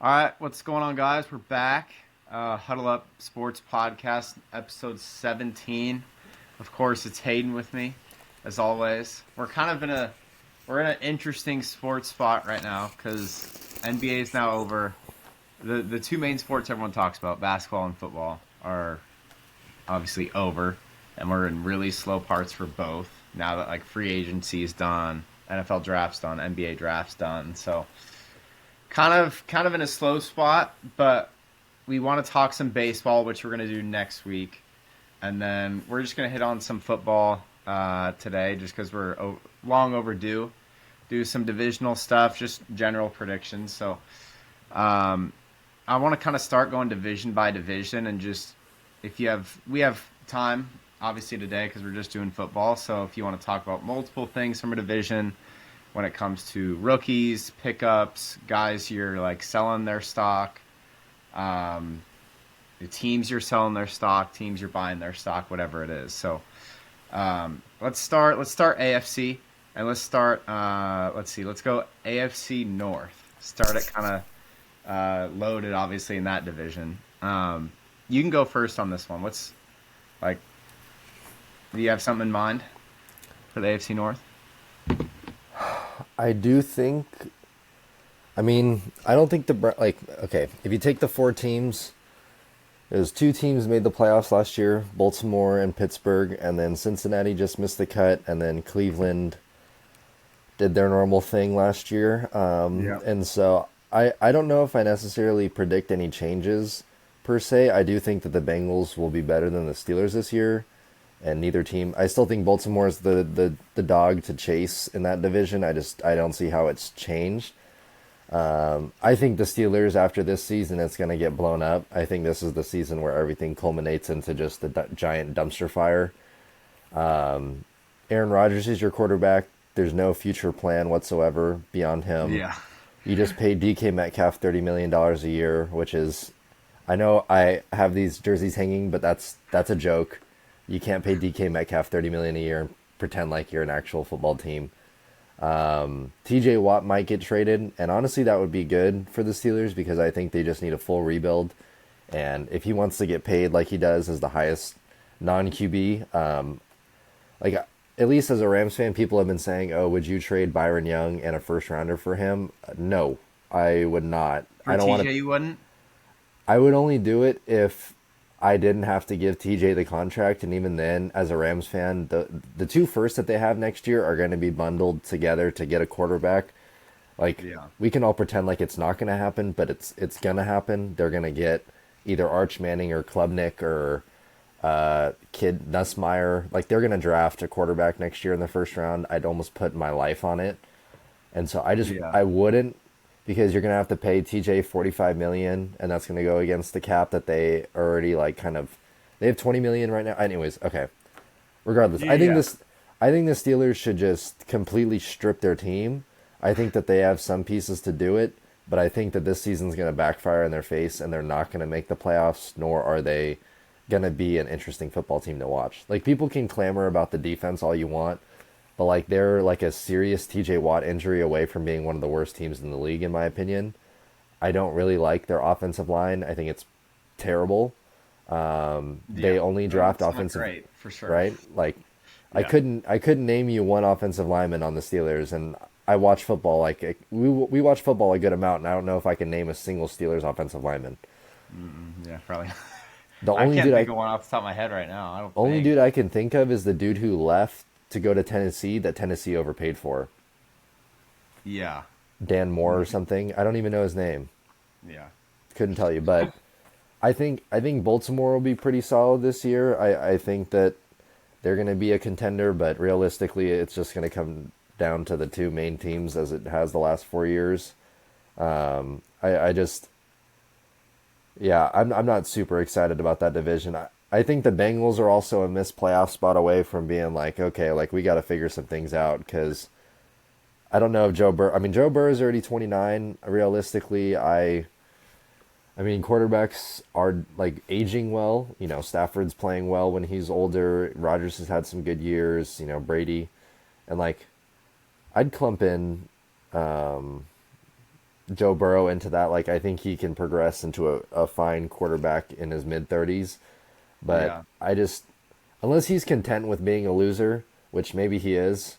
All right, what's going on, guys? We're back. Huddle Up Sports Podcast, episode 17. Of course, it's Hayden with me, as always. We're in an interesting sports spot right now because NBA is now over. The two main sports everyone talks about, basketball and football, are obviously over, and we're in really slow parts for both. Now that like free agency is done, NFL draft's done, NBA draft's done, so kind of in a slow spot, but we want to talk some baseball, which we're going to do next week, and then we're just going to hit on some football today, just because we're long overdue. Do some divisional stuff, just general predictions. So um, I want to kind of start going division by division, and just if you have we have time obviously today because we're just doing football. So if you want to talk about multiple things from a division when it comes to rookies, pickups, guys you're like selling their stock, um, the teams you're selling their stock, teams you're buying their stock, whatever it is. So let's start AFC, and let's start let's see, let's go AFC North. Start it kind of loaded, obviously, in that division. You can go first on this one. What's like? Do you have something in mind for the AFC North? I do think. I mean, I don't think okay, if you take the four teams, there's two teams made the playoffs last year, Baltimore and Pittsburgh, and then Cincinnati just missed the cut, and then Cleveland did their normal thing last year. Yeah. And so I don't know if I necessarily predict any changes per se. I do think that the Bengals will be better than the Steelers this year, and neither team. I still think Baltimore is the dog to chase in that division. I don't see how it's changed. I think the Steelers after this season it's going to get blown up. I think this is the season where everything culminates into just the giant dumpster fire. Aaron Rodgers is your quarterback. There's no future plan whatsoever beyond him. Yeah. You just paid DK Metcalf $30 million a year, which is, I know I have these jerseys hanging, but that's a joke. You can't pay DK Metcalf $30 million a year and pretend like you're an actual football team. TJ Watt might get traded, and honestly, that would be good for the Steelers because I think they just need a full rebuild. And if he wants to get paid like he does as the highest non QB, like at least as a Rams fan, people have been saying, "Oh, would you trade Byron Young and a first rounder for him?" No, I would not. For I don't want to. TJ, you wouldn't? I would only do it if I didn't have to give TJ the contract, and even then, as a Rams fan, the two firsts that they have next year are going to be bundled together to get a quarterback. Like Yeah. we can all pretend like it's not going to happen, but it's going to happen. They're going to get either Arch Manning or Klubnik or Kid Nussmeyer. Like they're going to draft a quarterback next year in the first round. I'd almost put my life on it, and so Yeah. I wouldn't because you're gonna have to pay TJ 45 million, and that's gonna go against the cap that they already like kind of. They have 20 million right now. Anyways, okay. Regardless, Yeah. I think the Steelers should just completely strip their team. I think that they have some pieces to do it, but I think that this season's gonna backfire in their face, and they're not gonna make the playoffs. Nor are they gonna be an interesting football team to watch. Like people can clamor about the defense all you want, but like they're like a serious TJ Watt injury away from being one of the worst teams in the league, in my opinion. I don't really like their offensive line. I think it's terrible. They Yeah. only No, draft it's not offensive, great for sure. right? Like Yeah. I couldn't name you one offensive lineman on the Steelers, and I watch football we watch football a good amount, and I don't know if I can name a single Steelers offensive lineman. Yeah, probably. The I can't think of one off the top of my head right now. I don't only think. dude I can think of is the dude who left to go to Tennessee that Tennessee overpaid for. Yeah. Dan Moore or something. I don't even know his name. Yeah. Couldn't tell you, but I think Baltimore will be pretty solid this year. I think that they're going to be a contender, but realistically, it's just going to come down to the two main teams as it has the last 4 years. I just, yeah, I'm not super excited about that division. I think the Bengals are also a missed playoff spot away from being like, okay, like we got to figure some things out because I don't know if Joe Burr. I mean, Joe Burr is already 29. Realistically, I mean, quarterbacks are like aging well. You know, Stafford's playing well when he's older. Rodgers has had some good years. You know, Brady, and like I'd clump in Joe Burrow into that. Like, I think he can progress into a fine quarterback in his mid 30s. But Yeah. unless he's content with being a loser, which maybe he is,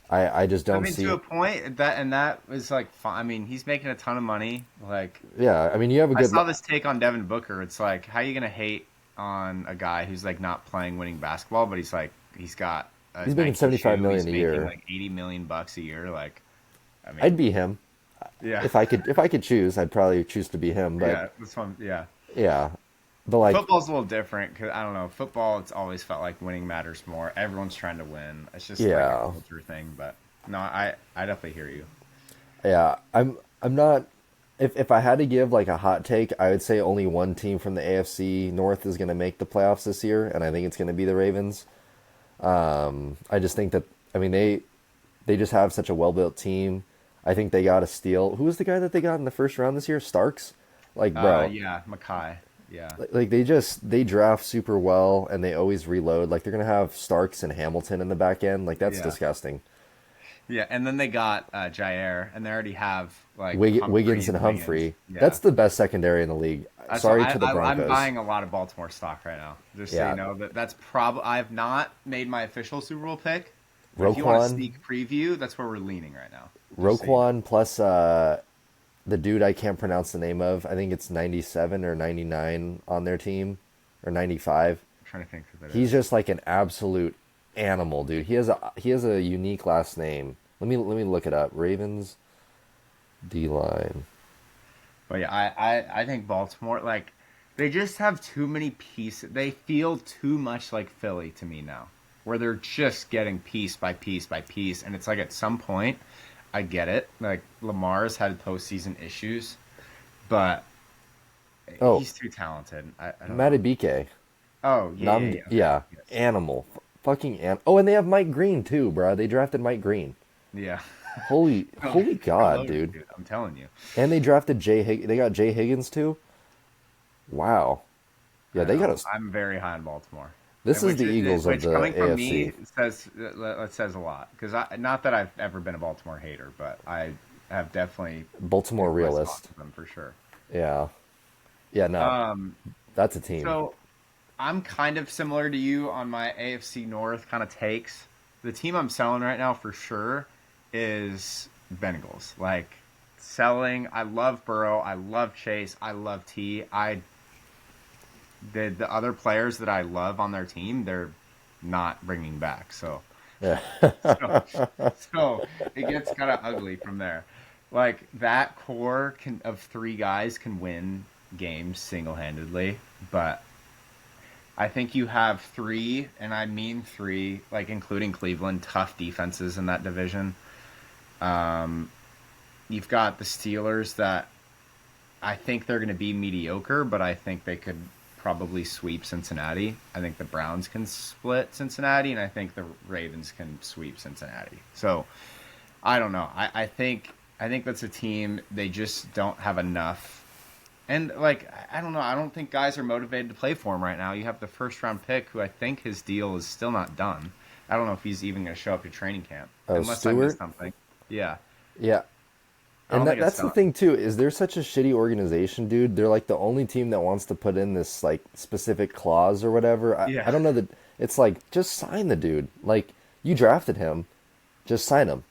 I just I don't mean, to see. a point, that was like fine. I mean, he's making a ton of money. Like, Yeah, I mean, you have a I good. saw this take on Devin Booker. It's like, how you gonna hate on a guy who's like not playing winning basketball, but he's got a He's making Nike 75 shoe. million He's a making year. like 80 million bucks a year. Like, I I'd mean, be him yeah, if I could choose. I'd probably choose to be him. But yeah, this one, yeah. yeah, but like, Football's a little different because I don't know. Football, it's always felt like winning matters more. Everyone's trying to win. It's just like a yeah, culture thing. But no, I definitely hear you. yeah. I'm not. If I had to give like a hot take, I would say only one team from the AFC North is going to make the playoffs this year, and I think it's going to be the Ravens. I just think that I mean they just have such a well built team. I think they got a steal. Who was the guy that they got in the first round this year? Starks. Like, bro, Yeah, Mackay. Yeah, like they draft super well and they always reload. Like they're gonna have Starks and Hamilton in the back end. Like that's yeah, disgusting. yeah. And then they got Jair, and they already have like Humphrey Wiggins and and Wiggins. Humphrey. Yeah. That's the best secondary in the league. So Sorry to the I'm Broncos. buying a lot of Baltimore stock right now. Just so you Yeah, know that's probably I have not made my official Super Bowl pick, but if you want a Roquan, sneak preview, that's where we're leaning right now. Just so you know. Roquan plus the dude I can't pronounce the name of. I think it's 97 or 99 on their team, or 95. I'm trying to think who that He's is. just like an absolute animal, dude. He has a unique last name. Let me look it up. Ravens D line. But yeah, I think Baltimore like they just have too many pieces. They feel too much like Philly to me now, where they're just getting piece by piece by piece, and it's like at some point, I get it. Like Lamar's had postseason issues, but Oh, he's too talented. I don't know. Matabike. Oh okay, Yeah, yes, animal. Fucking Oh, and they have Mike Green too, bro. They drafted Mike Green. yeah. Holy They're God, loaded, dude. dude. I'm telling you. And they drafted They got Jay Higgins too. Wow. Yeah, I they know. got us. I'm very high on Baltimore. This is the Eagles of Which the coming from AFC. me says says a lot because not that I've ever been a Baltimore hater, but I have definitely Baltimore picked my spots realist. with them for sure. Yeah. Yeah, no. Um, That's a team. so I'm kind of similar to you on my AFC North kind of takes. The team I'm selling right now for sure is Bengals. Like selling, I love Burrow, I love Chase, I love T. I the other players that I love on their team, they're not bringing back. Yeah. So, so it gets kind of ugly from there. Like that core can of three guys can win games single handedly, but I think you have three, and I mean three, like including Cleveland, tough defenses in that division. Um, you've got the Steelers that I think they're going to be mediocre, but I think they could probably sweep Cincinnati. I think the Browns can split Cincinnati, and I think the Ravens can sweep Cincinnati. So I don't know. I think that's a team they just don't have enough. And like I don't know. I don't think guys are motivated to play for him right now. You have the first round pick, who I think his deal is still not done. I don't know if he's even going to show up to training camp, Oh, unless I missed Stewart? something. Yeah, Yeah. I And don't think it's that's the done. thing too, is they're such a shitty organization, dude. They're like the only team that wants to put in this like specific clause or whatever. I Yeah. don't know that it's like just sign the dude. Like you drafted him, just sign him.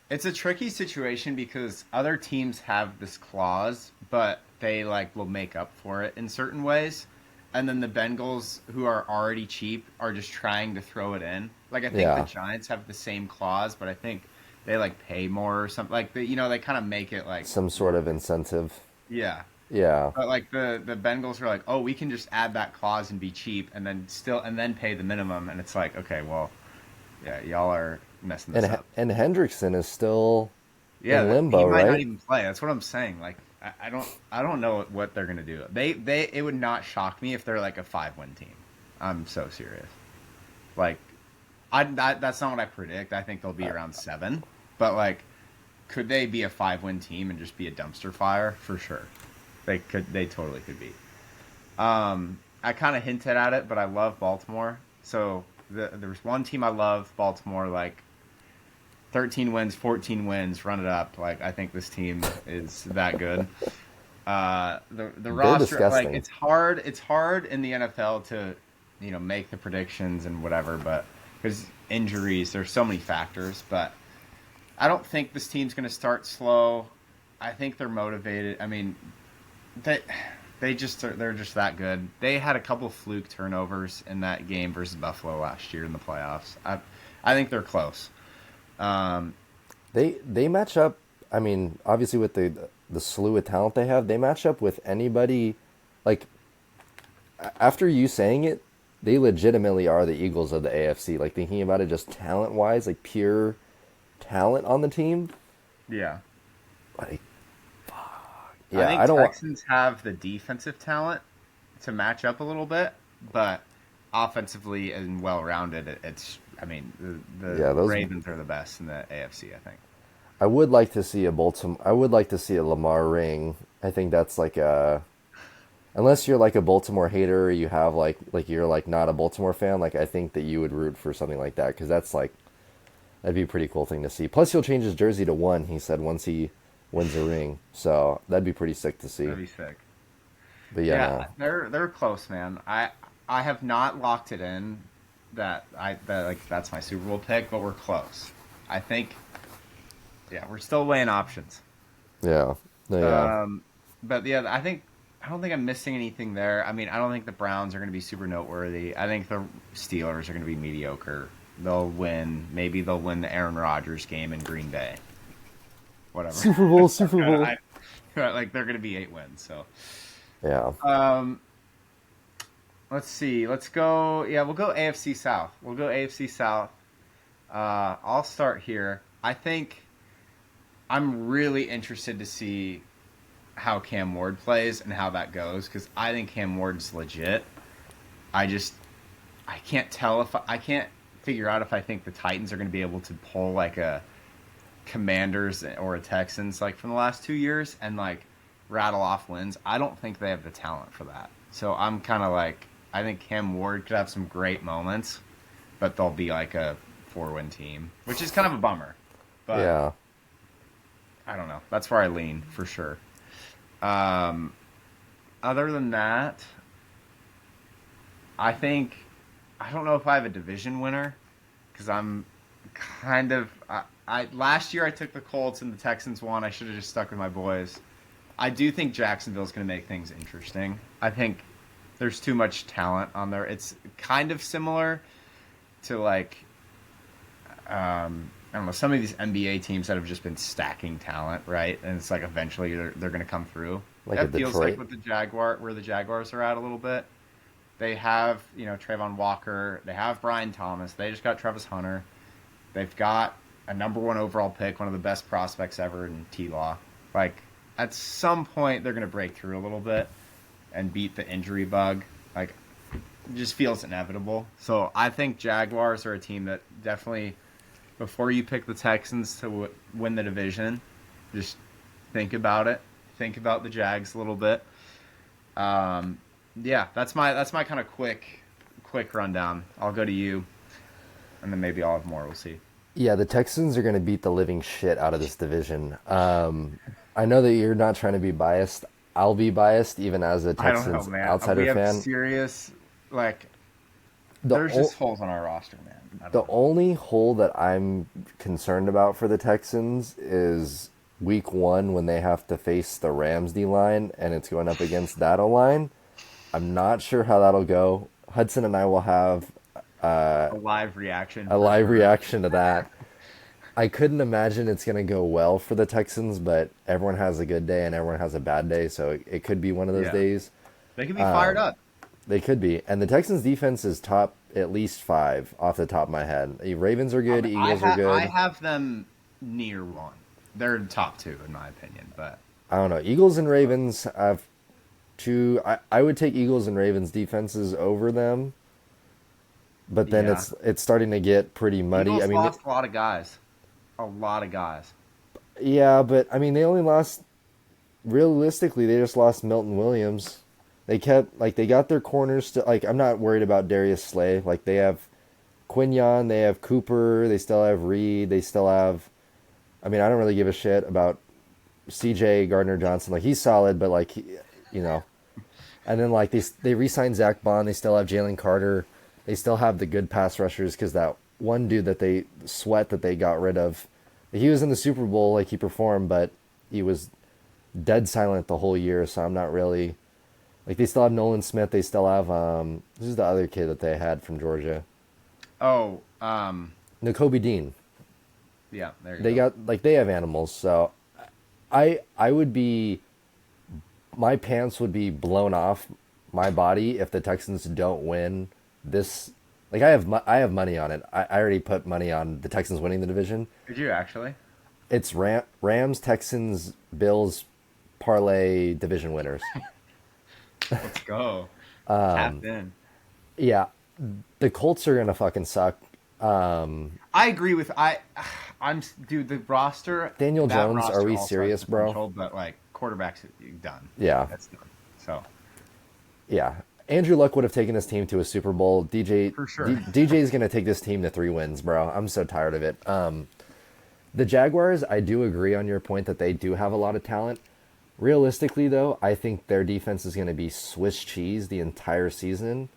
It's a tricky situation because other teams have this clause, but they like will make up for it in certain ways. And then the Bengals, who are already cheap, are just trying to throw it in. Like I think the Yeah. Giants have the same clause, but I think they like pay more or something. Like they kind of make it like Some sort of incentive. yeah. Yeah. But like the Bengals are like, oh, we can just add that clause and be cheap, and then pay the minimum, and it's like, okay, well, yeah, y'all are messing this up. And Hendrickson is still in Yeah, he limbo, might not right? even play. That's what I'm saying. Like, I don't know what they're gonna do. It would not shock me if they're like a 5-win team. I'm so serious. Like, that's not what I predict. I think they'll be around 7. But like, could they be a 5-win team and just be a dumpster fire for sure? They could. They totally could be. I kind of hinted at it, but I love Baltimore. So there's one team I love, Baltimore. Like 13 wins, 14 wins, run it up. Like I think this team is that good. The They're roster, like disgusting. it's hard in the NFL to make the predictions and whatever, but because injuries, there's so many factors. But I don't think this team's going to start slow. I think they're motivated. I mean, they they're just that good. They had a couple fluke turnovers in that game versus Buffalo last year in the playoffs. I think they're close. Um, They match up. I mean, obviously with the slew of talent they have, they match up with anybody. Like after you saying it, they legitimately are the Eagles of the AFC. Like thinking about it, just talent wise, like pure talent on the team. yeah, Like I yeah, think I don't want. Texans have the defensive talent to match up a little bit, but offensively and well rounded, it's. I mean, the Yeah, those. Ravens are the best in the AFC. I think. I would like to see a Baltimore. I would like to see a Lamar ring. I think that's like a. Unless you're like a Baltimore hater, you have like you're like not a Baltimore fan. Like I think that you would root for something like that because that's like that'd be a pretty cool thing to see. Plus, he'll change his jersey to one. He said once he wins a ring, so that'd be pretty sick to see. That'd be sick. But yeah, Yeah, no, they're close, man. I have not locked it in that like that's my Super Bowl pick, but we're close. I think. Yeah, we're still weighing options. yeah, no, yeah. Um, but yeah, I don't think I'm missing anything there. I mean, I don't think the Browns are going to be super noteworthy. I think the Steelers are going to be mediocre. They'll win. Maybe they'll win the Aaron Rodgers game in Green Bay. Whatever. Super Bowl, Super Bowl. I, like they're going to be 8 wins. So, Yeah, um, let's see. Let's go. Yeah, we'll go AFC South. We'll go AFC South. I'll start here. I think I'm really interested to see how Cam Ward plays and how that goes because I think Cam Ward's legit. I just I can't tell if I can't figure out if I think the Titans are going to be able to pull like a Commanders or a Texans like from the last 2 years and like rattle off wins. I don't think they have the talent for that. So I'm kind of like I think Cam Ward could have some great moments, but they'll be like a 4-win team, which is kind of a bummer. But yeah. I don't know. That's where I lean for sure. Um, Other than that, I think I don't know if I have a division winner because I'm kind of I last year I took the Colts and the Texans won. I should have just stuck with my boys. I do think Jacksonville's going to make things interesting. I think there's too much talent on there. It's kind of similar to like I don't know some of these NBA teams that have just been stacking talent, right? And it's like eventually they're going to come through. Like a That feels like Detroit. what where the Jaguars are at a little bit. They have Trayvon Walker. They have Brian Thomas. They just got Travis Hunter. They've got a number one overall pick, one of the best prospects ever in T Law. Like at some point they're going to break through a little bit and beat the injury bug. Like it just feels inevitable. So I think Jaguars are a team that definitely before you pick the Texans to win the division, just think about it. Think about the Jags a little bit. Yeah, that's my kind of quick rundown. I'll go to you, and then maybe I'll have more. We'll see. Yeah, the Texans are going to beat the living shit out of this division. I know that you're not trying to be biased. I'll be biased even as a I don't know, Texans man. We outsider have fan. serious like. The There's just holes on our roster, man. I the don't know. only hole that I'm concerned about for the Texans is week 1 when they have to face the Rams D line and it's going up against that O line. I'm not sure how that'll go. Hudson and I will have A live reaction a for live sure. reaction to that. I couldn't imagine it's going to go well for the Texans, but everyone has a good day and everyone has a bad day, so it could be one of those Yeah, days. they could be fired up. They could be. And the Texans defense is top at least 5 off the top of my head. The Ravens are good, Eagles are I good. have them near one. They're top two in my opinion, but I don't know. Eagles and Ravens have two. I would take Eagles and Ravens defenses over them, but then yeah, it's starting to get pretty muddy. I Eagles mean, lost a lot of guys. A lot of guys. yeah, but I mean they only lost realistically they just lost Milton Williams. They kept like they got their corners to like I'm not worried about Darius Slay. Like they have Quinion, they have Cooper, they still have Reed, they still have. I mean, I don't really give a shit about C.J. Gardner Johnson. Like he's solid, but like, you know. And then like they re-signed Zach Bond. They still have Jalen Carter. They still have the good pass rushers because that one dude that they Sweat that they got rid of, he was in the Super Bowl, like he performed, but he was dead silent the whole year. So I'm not really like they still have Nolan Smith. They still have this is the other kid that they had from Georgia, Oh, Nakobe Dean. yeah, there you They go. got like they have animals. So I would be my pants would be blown off my body if the Texans don't win this. Like I have money on it. I already put money on the Texans winning the division. Did you actually? It's Rams, Texans, Bills, parlay division winners. Let's go. Tapped in. Yeah, the Colts are gonna fucking suck. I agree with I'm dude the roster. Daniel that Jones, roster are we also has serious, bro? potential, but like quarterbacks done. Yeah, That's done. So yeah. Andrew Luck would have taken this team to a Super Bowl. for sure. DJ is gonna take this team to 3 wins, bro. I'm so tired of it. The Jaguars, I do agree on your point that they do have a lot of talent. Realistically, though, I think their defense is going to be Swiss cheese the entire season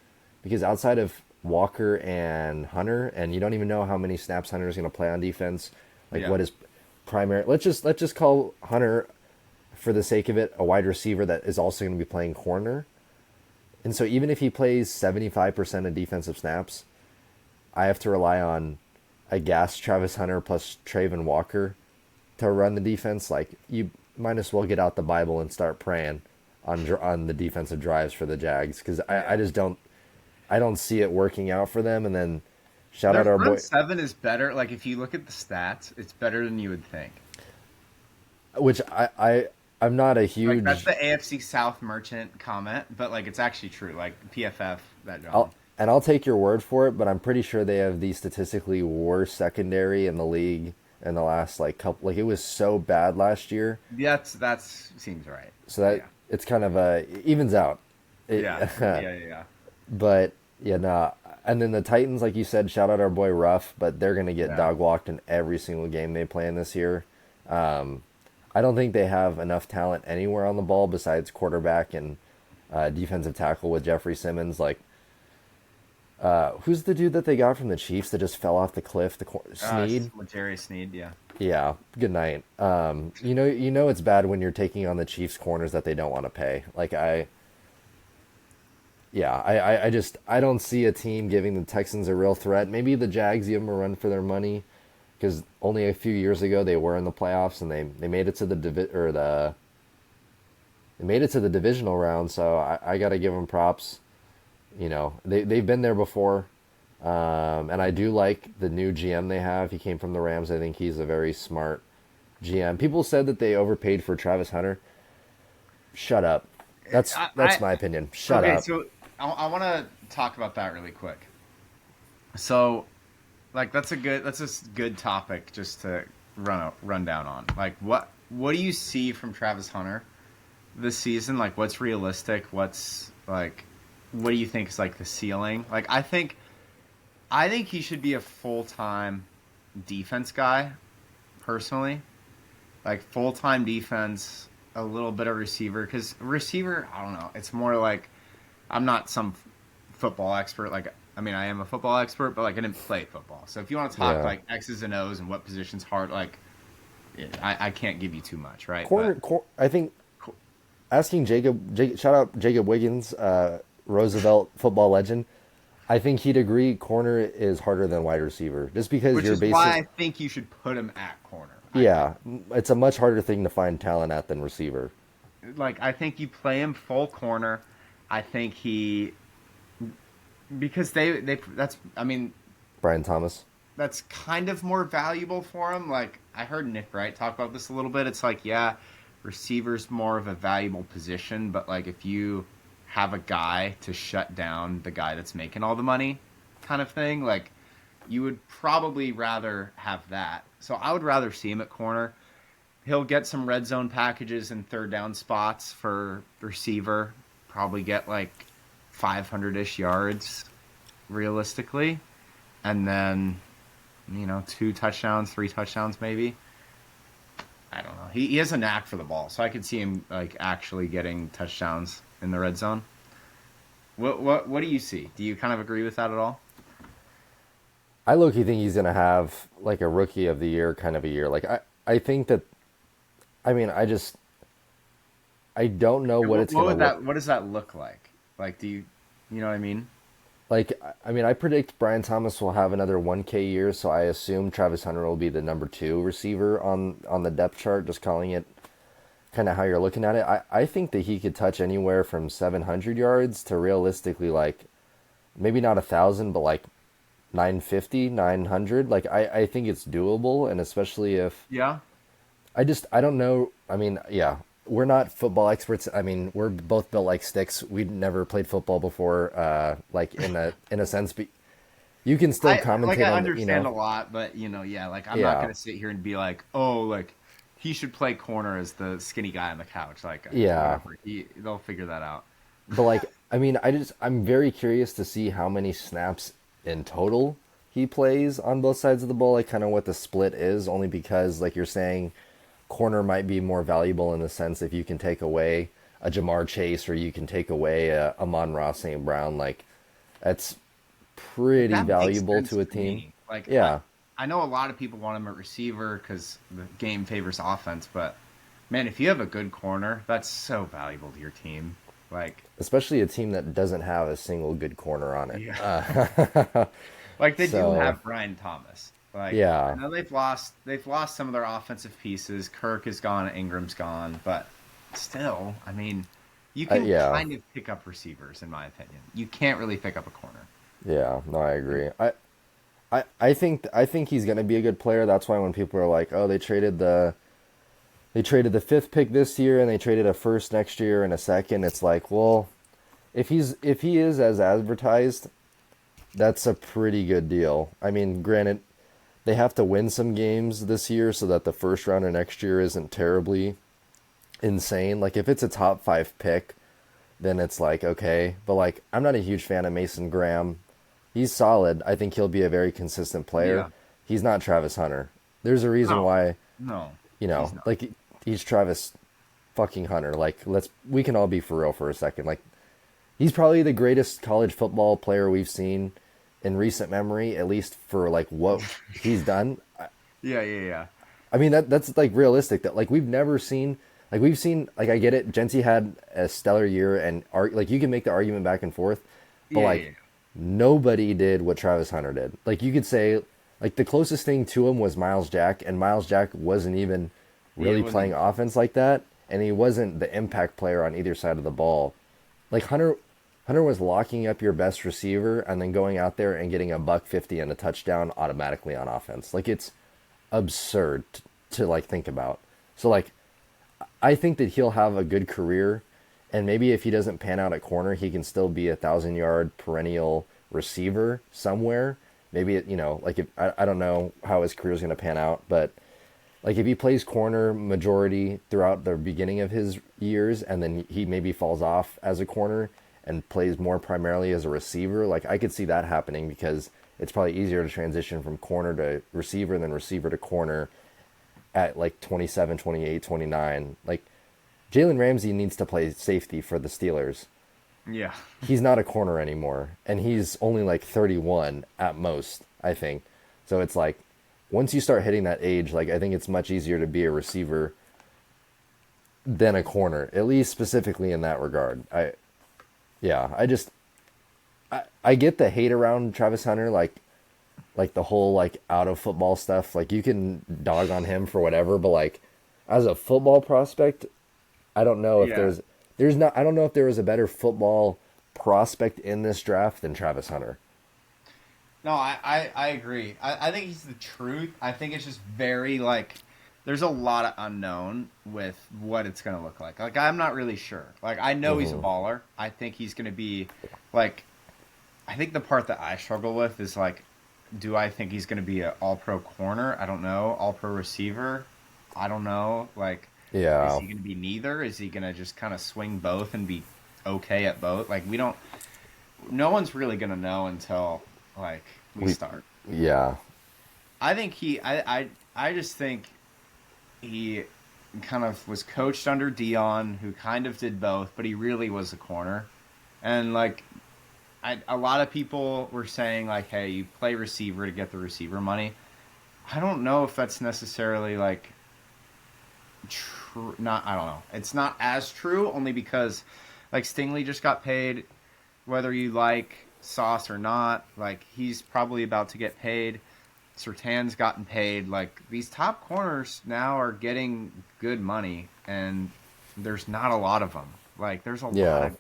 because outside of Walker and Hunter, and you don't even know how many snaps Hunter is going to play on defense, like Yeah. what is primary. Let's just call Hunter, for the sake of it, a wide receiver that is also going to be playing corner. And so even if he plays 75% of defensive snaps, I have to rely on a gas Travis Hunter plus Traven Walker to run the defense. Like you might as well get out the Bible and start praying on the defensive drives for the Jags because I just don't see it working out for them. And then shout Their out our boy, front seven is better. Like if you look at the stats, it's better than you would think. which I'm not a Like huge. that's the AFC South merchant comment, but like it's actually true. Like PFF that John. I'll take your word for it, but I'm pretty sure they have the statistically worst secondary in the league in the last like couple. Like it was so bad last year, That's seems right. so that Yeah. it's kind of evens out. Yeah. But yeah, nah. And then the Titans, like you said, shout out our boy Ruff, but they're gonna get Yeah. dog walked in every single game they play in this year. I don't think they have enough talent anywhere on the ball besides quarterback and defensive tackle with Jeffrey Simmons. Like, who's the dude that they got from the Chiefs that just fell off the cliff? Sneed. Jerry Sneed, yeah. Yeah. Good night. You know it's bad when you're taking on the Chiefs corners that they don't want to pay. Like I don't see a team giving the Texans a real threat. Maybe the Jags give them a run for their money because only a few years ago they were in the playoffs and they made it to they made it to the divisional round. So I got to give them props. You know, they've been there before. And I do like the new GM they have. He came from the Rams. I think he's a very smart GM. People said that they overpaid for Travis Hunter. Shut up. That's my opinion. Shut up. So I want to talk about that really quick. So, like that's a good topic just to run down on. Like what do you see from Travis Hunter this season? Like what's realistic? What's like what do you think is like the ceiling? Like I think he should be a full-time defense guy, personally. Like full-time defense, a little bit of receiver. Because receiver, I don't know. It's more like I'm not some football expert. Like I mean, I am a football expert, but like I didn't play football. So if you want to talk like X's and O's and what positions hard, like I can't give you too much, right? I think asking shout out Jacob Wiggins, Roosevelt football legend. I think he'd agree corner is harder than wide receiver just because Which you're is why I think you should put him at corner. Yeah, it's a much harder thing to find talent at than receiver. Like I think you play him full corner. I think because Brian Thomas. That's kind of more valuable for him. Like I heard Nick Wright talk about this a little bit. It's like receiver's more of a valuable position, but like if you have a guy to shut down the guy that's making all the money kind of thing, like you would probably rather have that. So I would rather see him at corner. He'll get some red zone packages and third down spots for receiver, probably get like 500-ish yards realistically. and then 2 touchdowns, 3 touchdowns, maybe. I don't know. He has a knack for the ball, so I could see him like actually getting touchdowns in the red zone. What do you see? Do you kind of agree with that at all? I low-key think he's gonna have like a rookie of the year kind of a year. Like I think that I mean I don't know what it's gonna look What does that look like? Like, you know what I mean? like. I mean, I predict Brian Thomas will have another 1K year, so I assume Travis Hunter will be the number two receiver on the depth chart. Just calling it kind of how you're looking at it. I think that he could touch anywhere from 700 yards to realistically like maybe not 1,000, but like 950, 900. Like I think it's doable, and especially if Yeah. I don't know. I mean, yeah, we're not football experts. I mean, we're both built like sticks. We'd never played football before, like in a sense, but you can still I commentate on understand a lot, but yeah, like I'm not yeah, gonna sit here and be like, oh, like he should play corner as the skinny guy on the couch. Like yeah. whatever, they'll figure that out. But like, I mean, I'm very curious to see how many snaps in total he plays on both sides of the ball. Like, kind of what the split is, only because, like you're saying, corner might be more valuable in the sense if you can take away a Jamar Chase or you can take away a Amon-Ra St. Brown. Like, that's pretty That makes valuable sense to a to team. me. Like Yeah, I know a lot of people want him at receiver because the game favors offense, but man, if you have a good corner, that's so valuable to your team. Like, especially a team that doesn't have a single good corner on it. yeah, like they do So, have Brian Thomas. Like I yeah, know they've lost some of their offensive pieces. Kirk is gone, Ingram's gone, but still, I mean, you can yeah, kind of pick up receivers, in my opinion. You can't really pick up a corner. yeah. No, I agree. I think he's gonna be a good player. That's why when people are like, "Oh, they traded the fifth pick this year and they traded a first next year and a second," it's like, well, if he is as advertised, that's a pretty good deal. I mean, granted, they have to win some games this year so that the first round of next year isn't terribly insane. Like if it's a top five pick, then it's like okay, but like I'm not a huge fan of Mason Graham. He's solid. I think he'll be a very consistent player. Yeah. He's not Travis Hunter. There's a reason No, why, no, he's not. like he's Travis fucking Hunter. Like we can all be for real for a second. Like he's probably the greatest college football player we've seen in recent memory, at least for like what he's done. Yeah, yeah, yeah. I mean that's like realistic. That like we've never seen we've seen like I get it. Genty had a stellar year, and like you can make the argument back and forth, but Yeah, yeah, like nobody did what Travis Hunter did. Like you could say like the closest thing to him was Miles Jack, and Miles Jack wasn't even yeah. really It playing wasn't. offense like that, and he wasn't the impact player on either side of the ball. Like Hunter was locking up your best receiver and then going out there and getting a buck 50 and a touchdown automatically on offense. Like it's absurd to like think about. So like I think that he'll have a good career, and maybe if he doesn't pan out at corner, he can still be 1,000 yard perennial receiver somewhere. Maybe like if I don't know how his career is going to pan out, but like if he plays corner majority throughout the beginning of his years, and then he maybe falls off as a corner and plays more primarily as a receiver, like I could see that happening because it's probably easier to transition from corner to receiver than receiver to corner at like 27, 28, 29. Like Jalen Ramsey needs to play safety for the Steelers. Yeah. He's not a corner anymore, and he's only like 31 at most, I think. So it's like once you start hitting that age, like I think it's much easier to be a receiver than a corner, at least specifically in that regard. Yeah, I get the hate around Travis Hunter, like the whole like out of football stuff. Like you can dog on him for whatever, but like as a football prospect, I don't know if Yeah. there's not I don't know if there is a better football prospect in this draft than Travis Hunter. No, I agree. I think he's the truth. I think it's just very like there's a lot of unknown with what it's gonna look like. Like I'm not really sure. Like I know he's a Hmm. baller. I think he's gonna be like I think the part that I struggle with is like do I think he's gonna be an all pro corner? I don't know. All pro receiver? I don't know. Like is Yeah, he gonna be neither? Is he gonna just kinda swing both and be okay at both? Like we don't no one's really gonna know until like we we start. Yeah. I think I just think he kind of was coached under Dion, who kind of did both, but he really was a corner. And like a lot of people were saying like, hey, you play receiver to get the receiver money. I don't know if that's necessarily like true. Not I don't know. It's not as true only because like Stingley just got paid, whether you like Sauce or not. Like he's probably about to get paid. Sertan's gotten paid. Like these top corners now are getting good money, and there's not a lot of them. Like Yeah.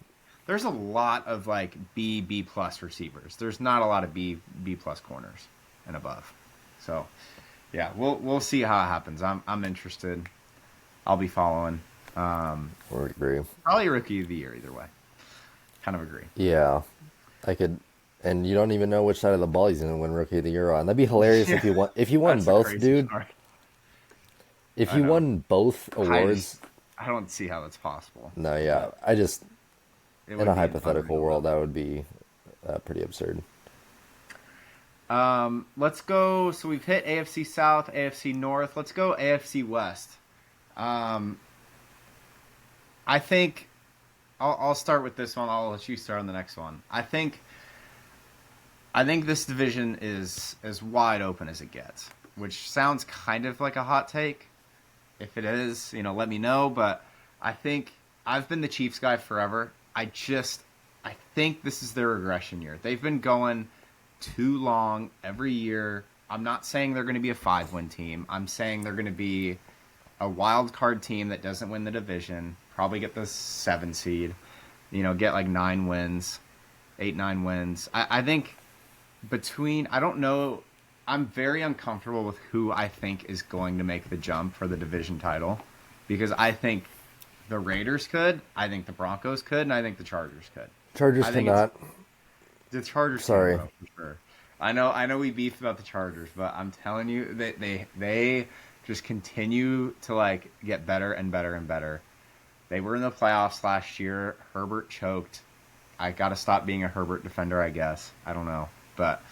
there's a lot of like B plus receivers. There's not a lot of B plus corners and above. So yeah, we'll see how it happens. I'm interested. I'll be following. I agree. Probably rookie of the year either way. Kind of agree. Yeah. I could, and you don't even know which side of the ball he's going to win Rookie of the Year on. That'd be hilarious if Yeah, you won. If you won that's a both, crazy dude. story. If I you know. won both awards, I don't see how that's possible. no, yeah. But I just, it in a would be hypothetical unreal. world, that would be pretty absurd. Let's go. So we've hit AFC South, AFC North. Let's go AFC West. Um, I think I'll start with this one. I'll let you start on the next one. I think this division is as wide open as it gets, which sounds kind of like a hot take. If it is, let me know. But I think I've been the Chiefs guy forever. I think this is their regression year. They've been going too long every year. I'm not saying they're going to be a 5-win team. I'm saying they're going to be a wild card team that doesn't win the division. Probably get the 7 seed. Get like 9 wins, 8, 9 wins. I think I don't know. I'm very uncomfortable with who I think is going to make the jump for the division title because I think the Raiders could, I think the Broncos could, and I think the Chargers could. Chargers I think it's cannot. the Chargers can Sorry. grow for sure. I know we beef about the Chargers, but I'm telling you they just continue to like get better and better and better. They were in the playoffs last year. Herbert choked. I got to stop being a Herbert defender, I guess. I don't know, but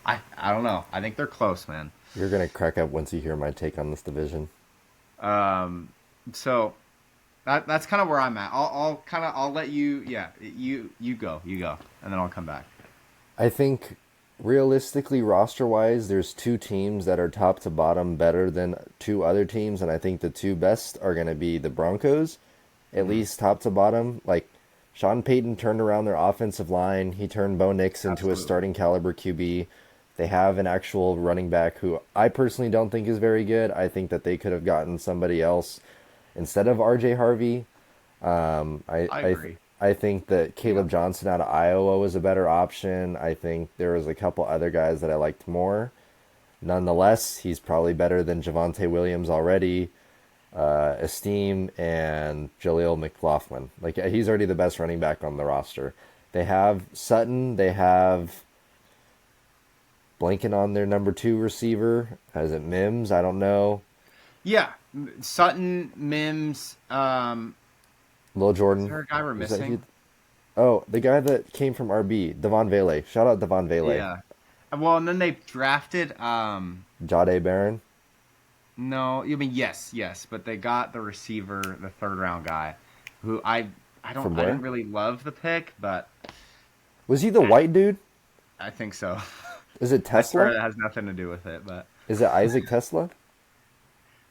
I don't know. I think they're close, man. You're going to crack up once you hear my take on this division. So that's kind of where I'm at. I'll let you. Yeah, you go, and then I'll come back. I think realistically, roster wise, there's two teams that are top to bottom better than two other teams, and I think the two best are going to be the Broncos, at least top to bottom. Like Sean Payton turned around their offensive line. He turned Bo Nix into a Absolutely. starting caliber QB. They have an actual running back who I personally don't think is very good. I think that they could have gotten somebody else instead of R.J. Harvey. I agree. I think that Caleb Johnson out of Iowa was a better option. I think there was a couple other guys that I liked more. Nonetheless, he's probably better than Javonte Williams already, Esteem, and Jaleel McLaughlin. Like he's already the best running back on the roster. They have Sutton. They have blanking on their number 2 receiver. Is it Mims? I don't know. Yeah, Sutton, Mims. Lil Jordan. Is there a guy we're Was that missing? Oh, the guy that came from RB, Devon Vele. Shout out Devon Vele. Yeah. Well, and then they drafted. Jade Barron. No, I mean yes, but they got the receiver, the third round guy, who I don't From I where? didn't really love the pick, but Was he the white dude? I think so. Is it I swear that Tesla? has nothing to do with it, but Is it Isaac Tesla?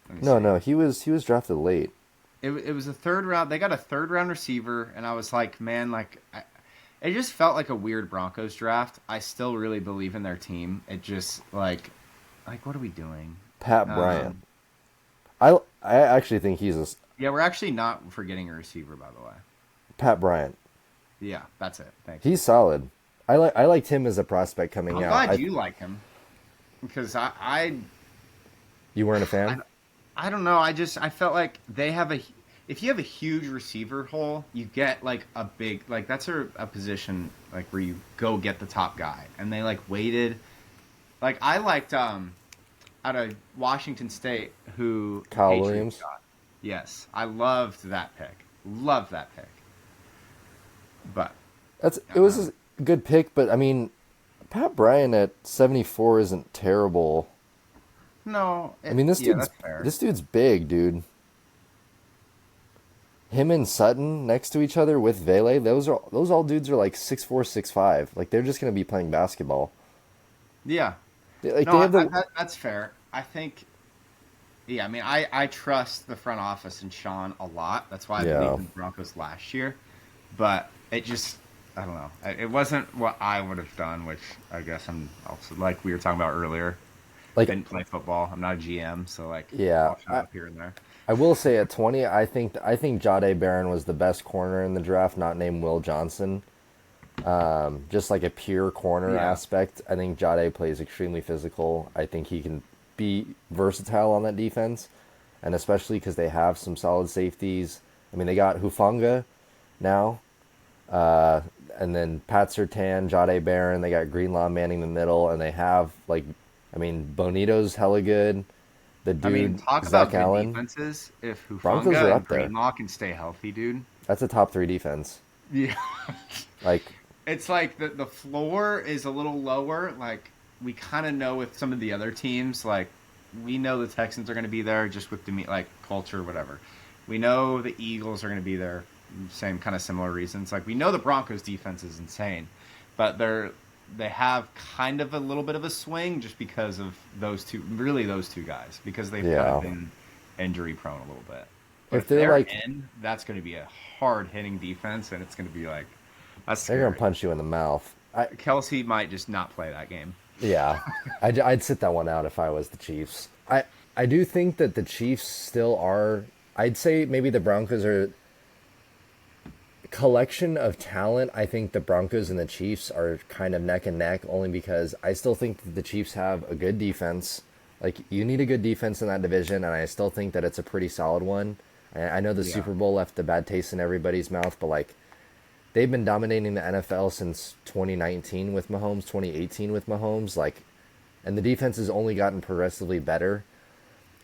let me No, see. no, he was drafted late. It was a third round. They got a third round receiver, and I was like, man, it just felt like a weird Broncos draft. I still really believe in their team. It just like what are we doing? Pat Um, Bryant. I actually think he's a Yeah, we're actually not forgetting a receiver, by the way. Pat Bryant. Yeah, that's it. Thanks. He's solid. I liked him as a prospect coming I'm out. glad you like him because You weren't a fan? I don't know. I felt like they have if you have a huge receiver hole, you get like a big like that's a position like where you go get the top guy, and they like waited. Like I liked out of Washington State who the Kyle Patriots Williams? got. Yes, I loved that pick. Loved that pick. But It was a good pick, but I mean, Pat Bryant at 74 isn't terrible. No, I mean, yeah, that's fair. this dude's big, dude. Him and Sutton next to each other with Vele, those all dudes are like 6'4", 6'5". Like they're just gonna be playing basketball. Yeah, They no, have the that's fair. I think. Yeah, I mean, I trust the front office and Sean a lot. That's why I believed yeah. in the Broncos last year. But it just, I don't know. It wasn't what I would have done, which I guess I'm also, like we were talking about earlier, Like didn't play football. I'm not a GM, so like yeah, I'll shut up here and there. I will say at 20, I think Jade Barron was the best corner in the draft, not named Will Johnson. Just like a pure corner Yeah. aspect, I think Jade plays extremely physical. I think he can be versatile on that defense, and especially because they have some solid safeties. I mean, they got Hufanga now, and then Pat Surtain, Jade Barron. They got Greenlaw manning the middle, and they have like, I mean, Bonito's hella good. The I mean, dude talk Zach about good Allen. defenses. If Broncos are Hufanga and up there. Greenlaw can stay healthy, dude. That's a top three defense. Yeah. Like, It's like the floor is a little lower. Like we kind of know with some of the other teams, like we know the Texans are going to be there just with like culture, whatever. We know the Eagles are going to be there, same kind of similar reasons. Like we know the Broncos defense is insane, but they have kind of a little bit of a swing just because of those two guys, because they've kind of yeah, been injury prone a little bit. But if if they're they're like, in, that's going to be a hard hitting defense, and it's going to be like that's they're gonna scary. punch you in the mouth. Kelsey might just not play that game. Yeah, I'd sit that one out if I was the Chiefs. I do think that the Chiefs still are. I'd say maybe the Broncos are collection of talent. I think the Broncos and the Chiefs are kind of neck and neck, only because I still think that the Chiefs have a good defense. Like you need a good defense in that division, and I still think that it's a pretty solid one. I know the Yeah. Super Bowl left a bad taste in everybody's mouth, but like they've been dominating the NFL since 2019 with Mahomes, 2018 with Mahomes, like, and the defense has only gotten progressively better.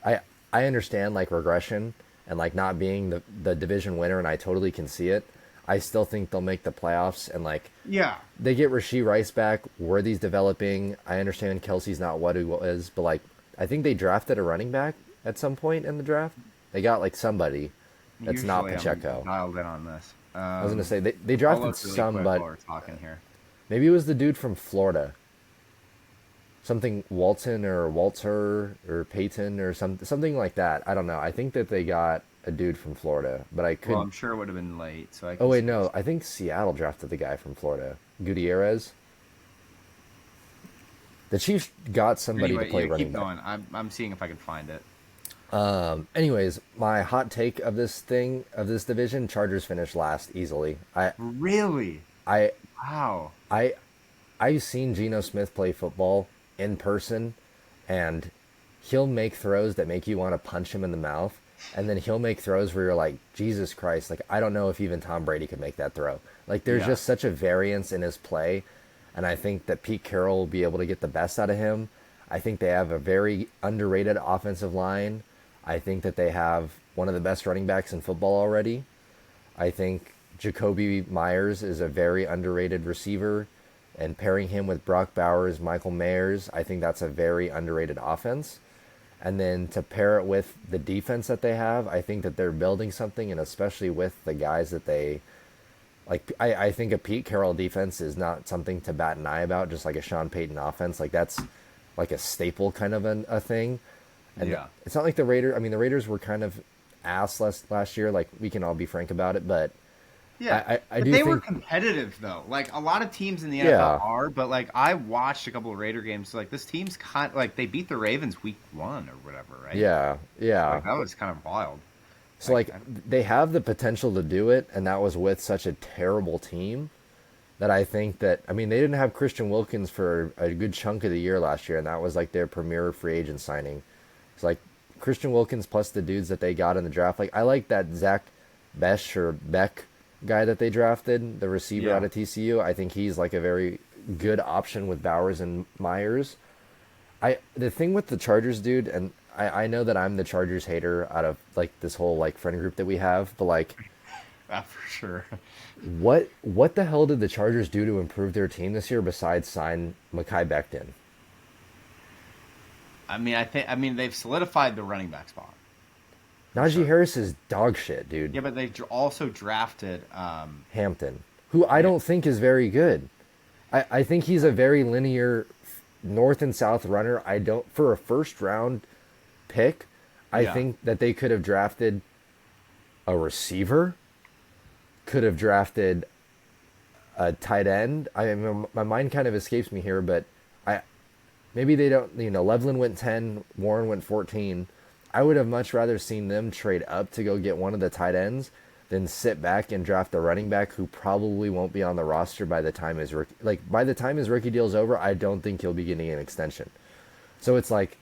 I I understand like regression and like not being the division winner, and I totally can see it. I still think they'll make the playoffs, and like Yeah. they get Rasheed Rice back. Worthy's developing. I understand Kelsey's not what he was, but like I think they drafted a running back at some point in the draft. They got like somebody that's not Usually I'm Pacheco. dialed in on this. I was gonna say they I'll drafted look really quick some, while but we're talking here. maybe it was the dude from Florida. Something Walton or Walter or Peyton or something like that. I don't know. I think that they got a dude from Florida, but I Well, could. I'm sure it would have been late, so I Oh can wait, see no. this. I think Seattle drafted the guy from Florida, Gutierrez. The Chiefs got somebody to Anyway, play yeah, running keep back. going. I'm seeing if I can find it. Anyways, my hot take of this division: Chargers finish last easily. Really? I, Wow. I, I've seen Geno Smith play football in person, and he'll make throws that make you want to punch him in the mouth, and then he'll make throws where you're like, Jesus Christ, like I don't know if even Tom Brady could make that throw. Like there's Yeah. just such a variance in his play, and I think that Pete Carroll will be able to get the best out of him. I think they have a very underrated offensive line. I think that they have one of the best running backs in football already. I think Jacoby Myers is a very underrated receiver, and pairing him with Brock Bowers, Michael Mayers, I think that's a very underrated offense. And then to pair it with the defense that they have, I think that they're building something, and especially with the guys that they like. I think a Pete Carroll defense is not something to bat an eye about, just like a Sean Payton offense. Like that's like a staple kind of a thing. And Yeah. it's not like the Raiders. I mean, the Raiders were kind of ass last year. Like we can all be frank about it, but Yeah. I But do they were think competitive though. Like a lot of teams in the yeah, NFL are, but like I watched a couple of Raider games. Like this team's kind like they beat the Ravens week 1 or whatever, right? yeah, yeah. Like that was kind of wild. So Like like they have the potential to do it, and that was with such a terrible team that I think that I mean they didn't have Christian Wilkins for a good chunk of the year last year, and that was like their premier free agent signing. It's like Christian Wilkins plus the dudes that they got in the draft. Like I like that Zach Beck guy that they drafted, the receiver Yeah. out of TCU. I think he's like a very good option with Bowers and Myers. The thing with the Chargers, dude, and I know that I'm the Chargers hater out of like this whole like friend group that we have, but like For sure. What the hell did the Chargers do to improve their team this year besides sign Mekhi Becton? I mean they've solidified the running back spot for Najee sure. Harris is dog shit, dude. Yeah, but they also drafted Hampton, who I yeah. don't think is very good. I think he's a very linear north and south runner. I don't for a first round pick. I Yeah. think that they could have drafted a receiver, could have drafted a tight end. I mean, my mind kind of escapes me here, but I maybe they don't. Levlin went 10, Warren went 14. I would have much rather seen them trade up to go get one of the tight ends than sit back and draft a running back who probably won't be on the roster by the time his rookie deal's over. I don't think he'll be getting an extension. So it's like,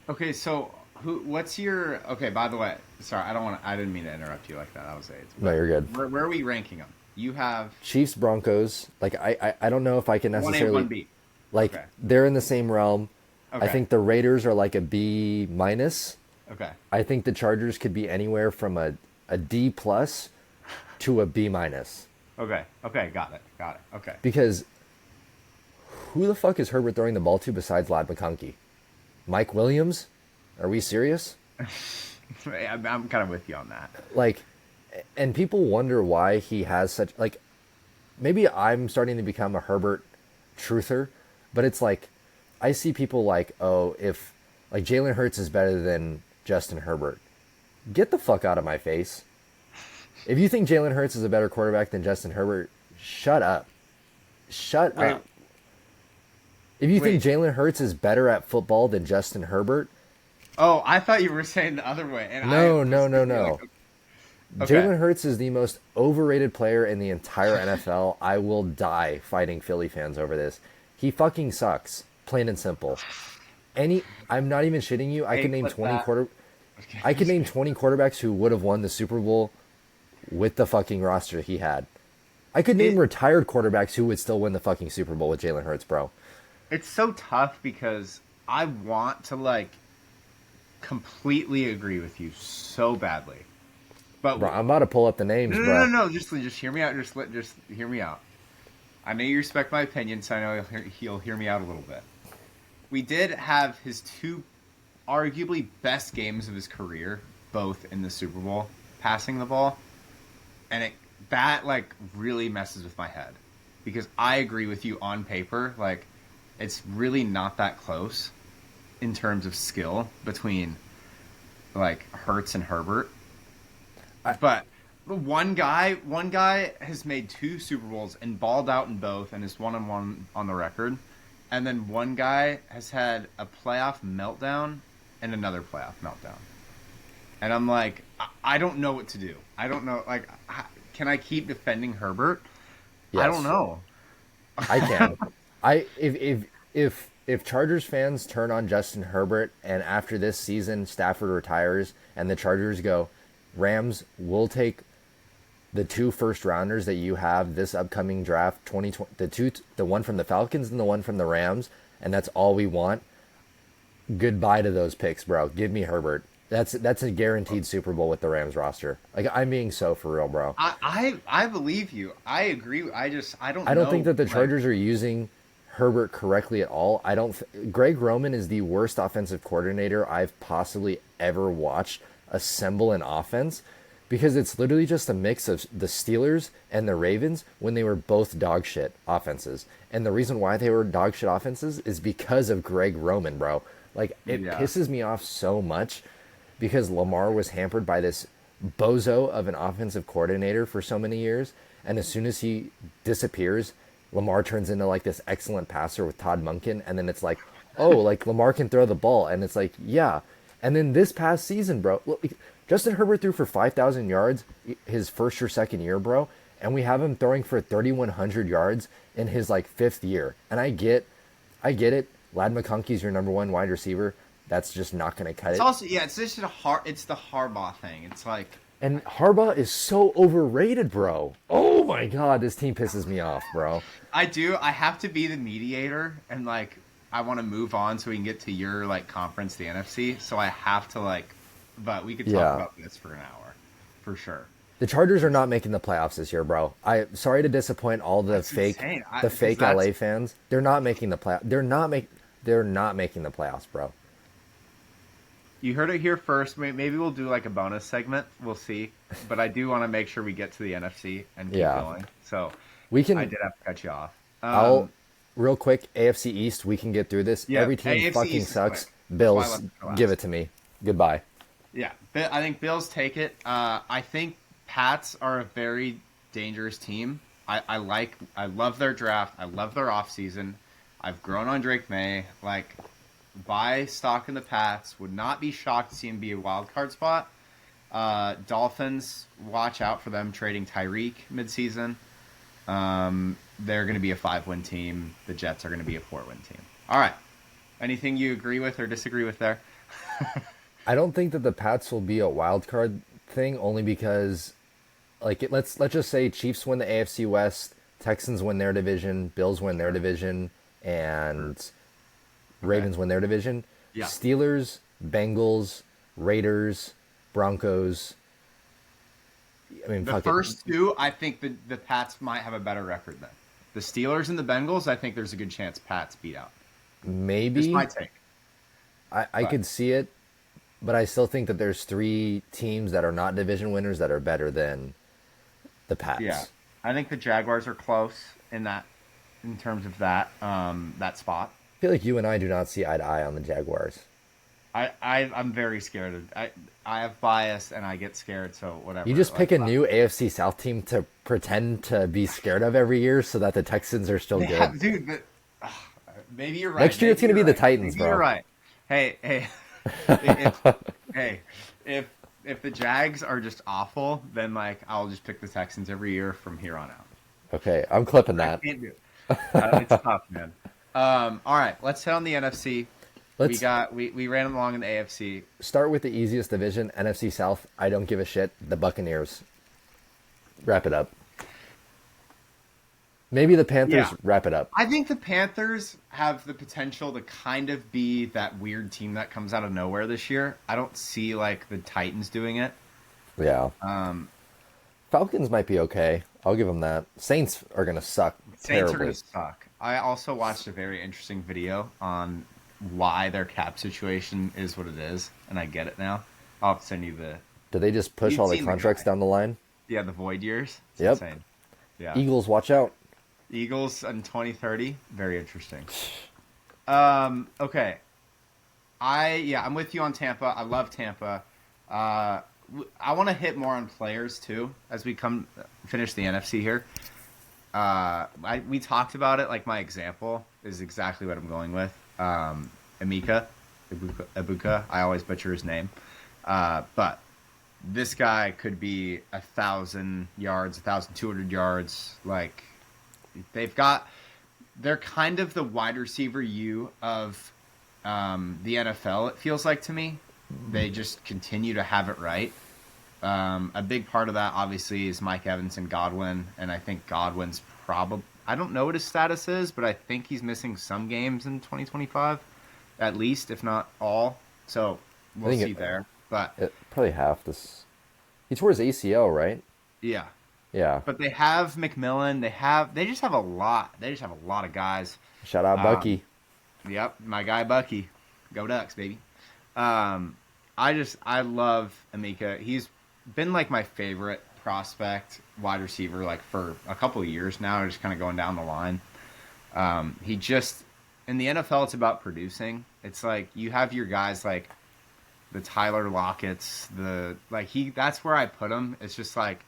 Okay, so what's your okay, by the way, sorry, I didn't mean to interrupt you like that. That was AIDS. no, But you're good. where are we ranking them? You have Chiefs, Broncos. Like I don't know if I can 1A, necessarily 1B. like Okay. they're in the same realm. I Okay. think the Raiders are like a B minus. Okay. I think the Chargers could be anywhere from a D plus to a B minus. Okay. Okay, got it. Got it. Okay. Because who the fuck is Herbert throwing the ball to besides Lad McConkey? Mike Williams? Are we serious? I'm kind of with you on that. Like, and people wonder why he has such like. Maybe I'm starting to become a Herbert truther, but it's like I see people like, oh, if like Jalen Hurts is better than Justin Herbert, get the fuck out of my face. If you think Jalen Hurts is a better quarterback than Justin Herbert, shut up. Shut Wait, up. If you think wait. Jalen Hurts is better at football than Justin Herbert, Oh, I thought you were saying the other way, and I no, was no, no, thinking like, no. okay. Jalen Hurts is the most overrated player in the entire NFL. I will die fighting Philly fans over this. He fucking sucks, plain and simple. I'm not even shitting you. Hey, clip that. I could Okay. name 20 quarterbacks who would have won the Super Bowl with the fucking roster he had. I could name It retired quarterbacks who would still win the fucking Super Bowl with Jalen Hurts, bro. it's so tough because I want to like completely agree with you so badly. But Bro, I'm about to pull up the names, no, no, no, bro. no. Just hear me out. Just hear me out. I know you respect my opinion, so I know he'll hear me out a little bit. We did have his two arguably best games of his career, both in the Super Bowl, passing the ball, and that like really messes with my head because I agree with you on paper. Like, it's really not that close in terms of skill between like Hertz and Herbert. But one guy has made two Super Bowls and balled out in both and is 1-1 on the record. And then one guy has had a playoff meltdown and another playoff meltdown. And I'm like, I don't know what to do. I don't know. Like, can I keep defending Herbert? I don't Yes, know. I can. I if Chargers fans turn on Justin Herbert and after this season Stafford retires and the Chargers go, Rams, we'll take the two first rounders that you have this upcoming draft 2020, the one from the Falcons and the one from the Rams, and that's all we want. Goodbye to those picks, bro. Give me Herbert. That's a guaranteed Super Bowl with the Rams roster. Like I'm being so for real, bro. I believe you. I agree. I don't I don't think know. that the Like, Chargers are using Herbert correctly at all. Greg Roman is the worst offensive coordinator I've possibly ever watched assemble an offense because it's literally just a mix of the Steelers and the Ravens when they were both dog shit offenses. And the reason why they were dog shit offenses is because of Greg Roman, bro. Like it yeah. pisses me off so much because Lamar was hampered by this bozo of an offensive coordinator for so many years. And as soon as he disappears, Lamar turns into like this excellent passer with Todd Monken. And then it's like, oh, like Lamar can throw the ball. And it's like, yeah. And then this past season, bro, look, Justin Herbert threw for 5,000 yards his first or second year, bro. And we have him throwing for 3,100 yards in his like fifth year. And I get it. Lad McConkey's your number one wide receiver. That's just not going to cut It's it. also it's just it's the Harbaugh thing. It's like And Harbaugh is so overrated, bro. Oh my god, this team pisses me off, bro. I have to be the mediator and like I want to move on so we can get to your like conference, the NFC. So I have to like, but we could talk Yeah. about this for an hour, for sure. The Chargers are not making the playoffs this year, bro. I sorry to disappoint all That's insane. the Because fake LA fans. They're not making the play. They're not making the playoffs, bro. you heard it here first. Maybe we'll do like a bonus segment. We'll see. But I do want to make sure we get to the NFC and keep Yeah. going. So We I can. did have to cut you off. I'll real quick. AFC East. We can get through this. Yeah, Every team AFC fucking East is sucks. quick. That's why I Bills, left it for give last. it to me. Goodbye. Yeah, I think Bills take it. I think Pats are a very dangerous team. I love their draft. I love their offseason. I've grown on Drake May. Like, buy stock in the Pats. Would not be shocked to see him be a wild card spot. Dolphins, watch out for them trading Tyreek midseason. They're going to be a 5-win team. The Jets are going to be a 4-win team. All right. Anything you agree with or disagree with there? I don't think that the Pats will be a wild card thing, only because, let's just say Chiefs win the AFC West, Texans win their division, Bills win their division, and Ravens win their division. Yeah. Steelers, Bengals, Raiders, Broncos. I mean, The first two, I think the Pats might have a better record than. The Steelers and the Bengals, I think there's a good chance Pats beat out. maybe Just my take. I could see it, but I still think that there's three teams that are not division winners that are better than the Pats. Yeah. I think the Jaguars are close in terms of that spot. I feel like you and I do not see eye to eye on the Jaguars. I'm very scared. I have bias and I get scared, so whatever. You just pick a new AFC South team to pretend to be scared of every year so that the Texans are still Yeah, good. dude. Maybe you're right. Next year it's Maybe going to be you're the right. Titans, Maybe bro. You're right. Hey, if, hey, if the Jags are just awful, then like I'll just pick the Texans every year from here on out. Okay, I'm clipping I that. can't do it. It's tough, man. All right, let's hit on the NFC. Let's We ran along in the AFC. start with the easiest division, NFC South. I don't give a shit. The Buccaneers. Wrap it up. Maybe the Panthers Yeah. wrap it up. I think the Panthers have the potential to kind of be that weird team that comes out of nowhere this year. I don't see like the Titans doing it. Yeah. Falcons might be okay. I'll give them that. Saints are going to suck Saints terribly. are going to suck. I also watched a very interesting video on why their cap situation is what it is, and I get it now. I'll have to send you Do they just push You've all the seen the contracts guy. down the line? the void years. It's Yep. insane. Yeah. Eagles, watch out. Eagles in 2030. Very interesting. Okay. I'm with you on Tampa. I love Tampa. I want to hit more on players too as we finish the NFC here. We talked about it. Like my example is exactly what I'm going with. Ibuka. I always butcher his name. But this guy could be 1,000 yards, 1,200 yards. Like they're kind of the wide receiver of the NFL. It feels like to me. They just continue to have it right. A big part of that, obviously, is Mike Evans and Godwin, and I think Godwin's probably. I don't know what his status is, but I think he's missing some games in 2025, at least, if not all. So we'll see there. But Probably half this. He tore his ACL, right? yeah, Yeah. but they have McMillan. They just have a lot. They just have a lot of guys. Shout out Bucky. Yep, my guy Bucky. Go Ducks, baby. I love Emeka. He's been like my favorite prospect wide receiver like for a couple of years now, just kind of going down the line. He just in the NFL it's about producing. It's like you have your guys like the Tyler Lockett's, that's where I put him. It's just like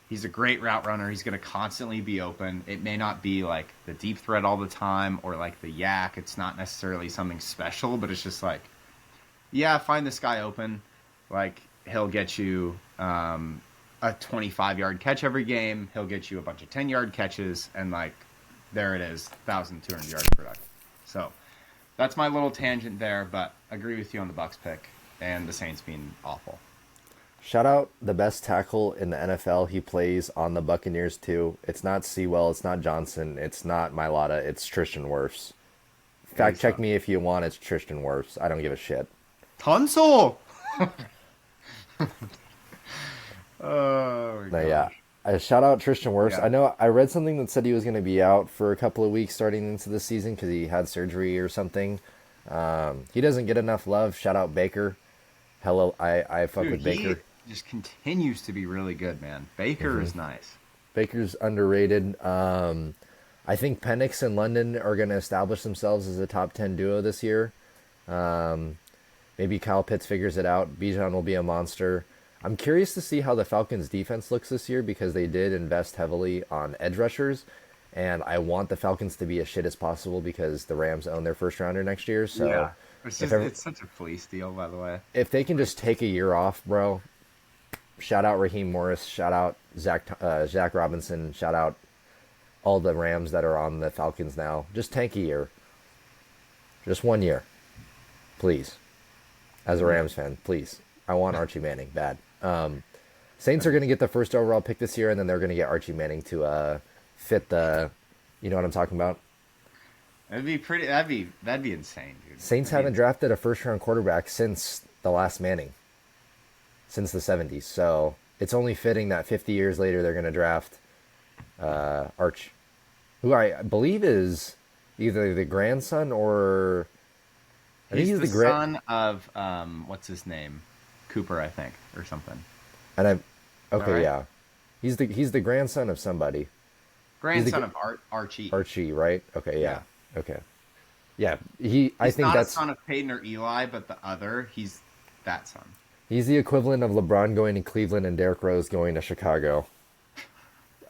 he's a great route runner. He's going to constantly be open. It may not be like the deep threat all the time or like the yak. It's not necessarily something special, but it's just like, yeah, find this guy open. Like he'll get you a 25-yard catch every game. He'll get you a bunch of 10-yard catches, and like there it is, 1,200 yards production. So that's my little tangent there, but agree with you on the Bucks pick and the Saints being awful. Shout out the best tackle in the NFL. He plays on the Buccaneers too. It's not Sewell. It's not Johnson. It's not Mailata. It's Tristan Wirfs. Fact check me if you want. It's Tristan Wirfs. I don't give a shit. Tunsil! Oh my No, yeah. gosh. Shout out Tristan Wirfs. Yeah. I know I read something that said he was going to be out for a couple of weeks starting into the season because he had surgery or something. He doesn't get enough love. Shout out Baker. Hello, I fuck Dude, with he Baker. just continues to be really good, man. Baker is nice. Baker's underrated. I think Penix and London are going to establish themselves as a top 10 duo this year. Maybe Kyle Pitts figures it out. Bijan will be a monster. I'm curious to see how the Falcons' defense looks this year because they did invest heavily on edge rushers, and I want the Falcons to be as shit as possible because the Rams own their first rounder next year. So Yeah. It's if just ever, it's such a fleece deal, by the way. if they can Like, just take a year off, bro, shout out Raheem Morris, shout out Zach Robinson, shout out all the Rams that are on the Falcons now. Just tank a year, just 1 year, please. As a yeah. Rams fan, please. I want Archie Manning bad. Saints are going to get the first overall pick this year, and then they're going to get Archie Manning to fit the. You know what I'm talking about? That'd be pretty. That'd be insane, dude. Saints That'd be haven't drafted a first round quarterback since the last Manning, since the 70s. So it's only fitting that 50 years later they're going to draft Arch, who I believe is either the grandson or I think He's he's the the great. son of what's his name, Cooper, I think, or something. And I, Is that okay, right? yeah, he's the grandson of somebody. He's the Grandson of Archie. Archie, right? Okay, yeah, Yeah. okay, yeah. He, I He's think not a that's son of Peyton or Eli, but the other, he's that son. he's the equivalent of LeBron going to Cleveland and Derrick Rose going to Chicago.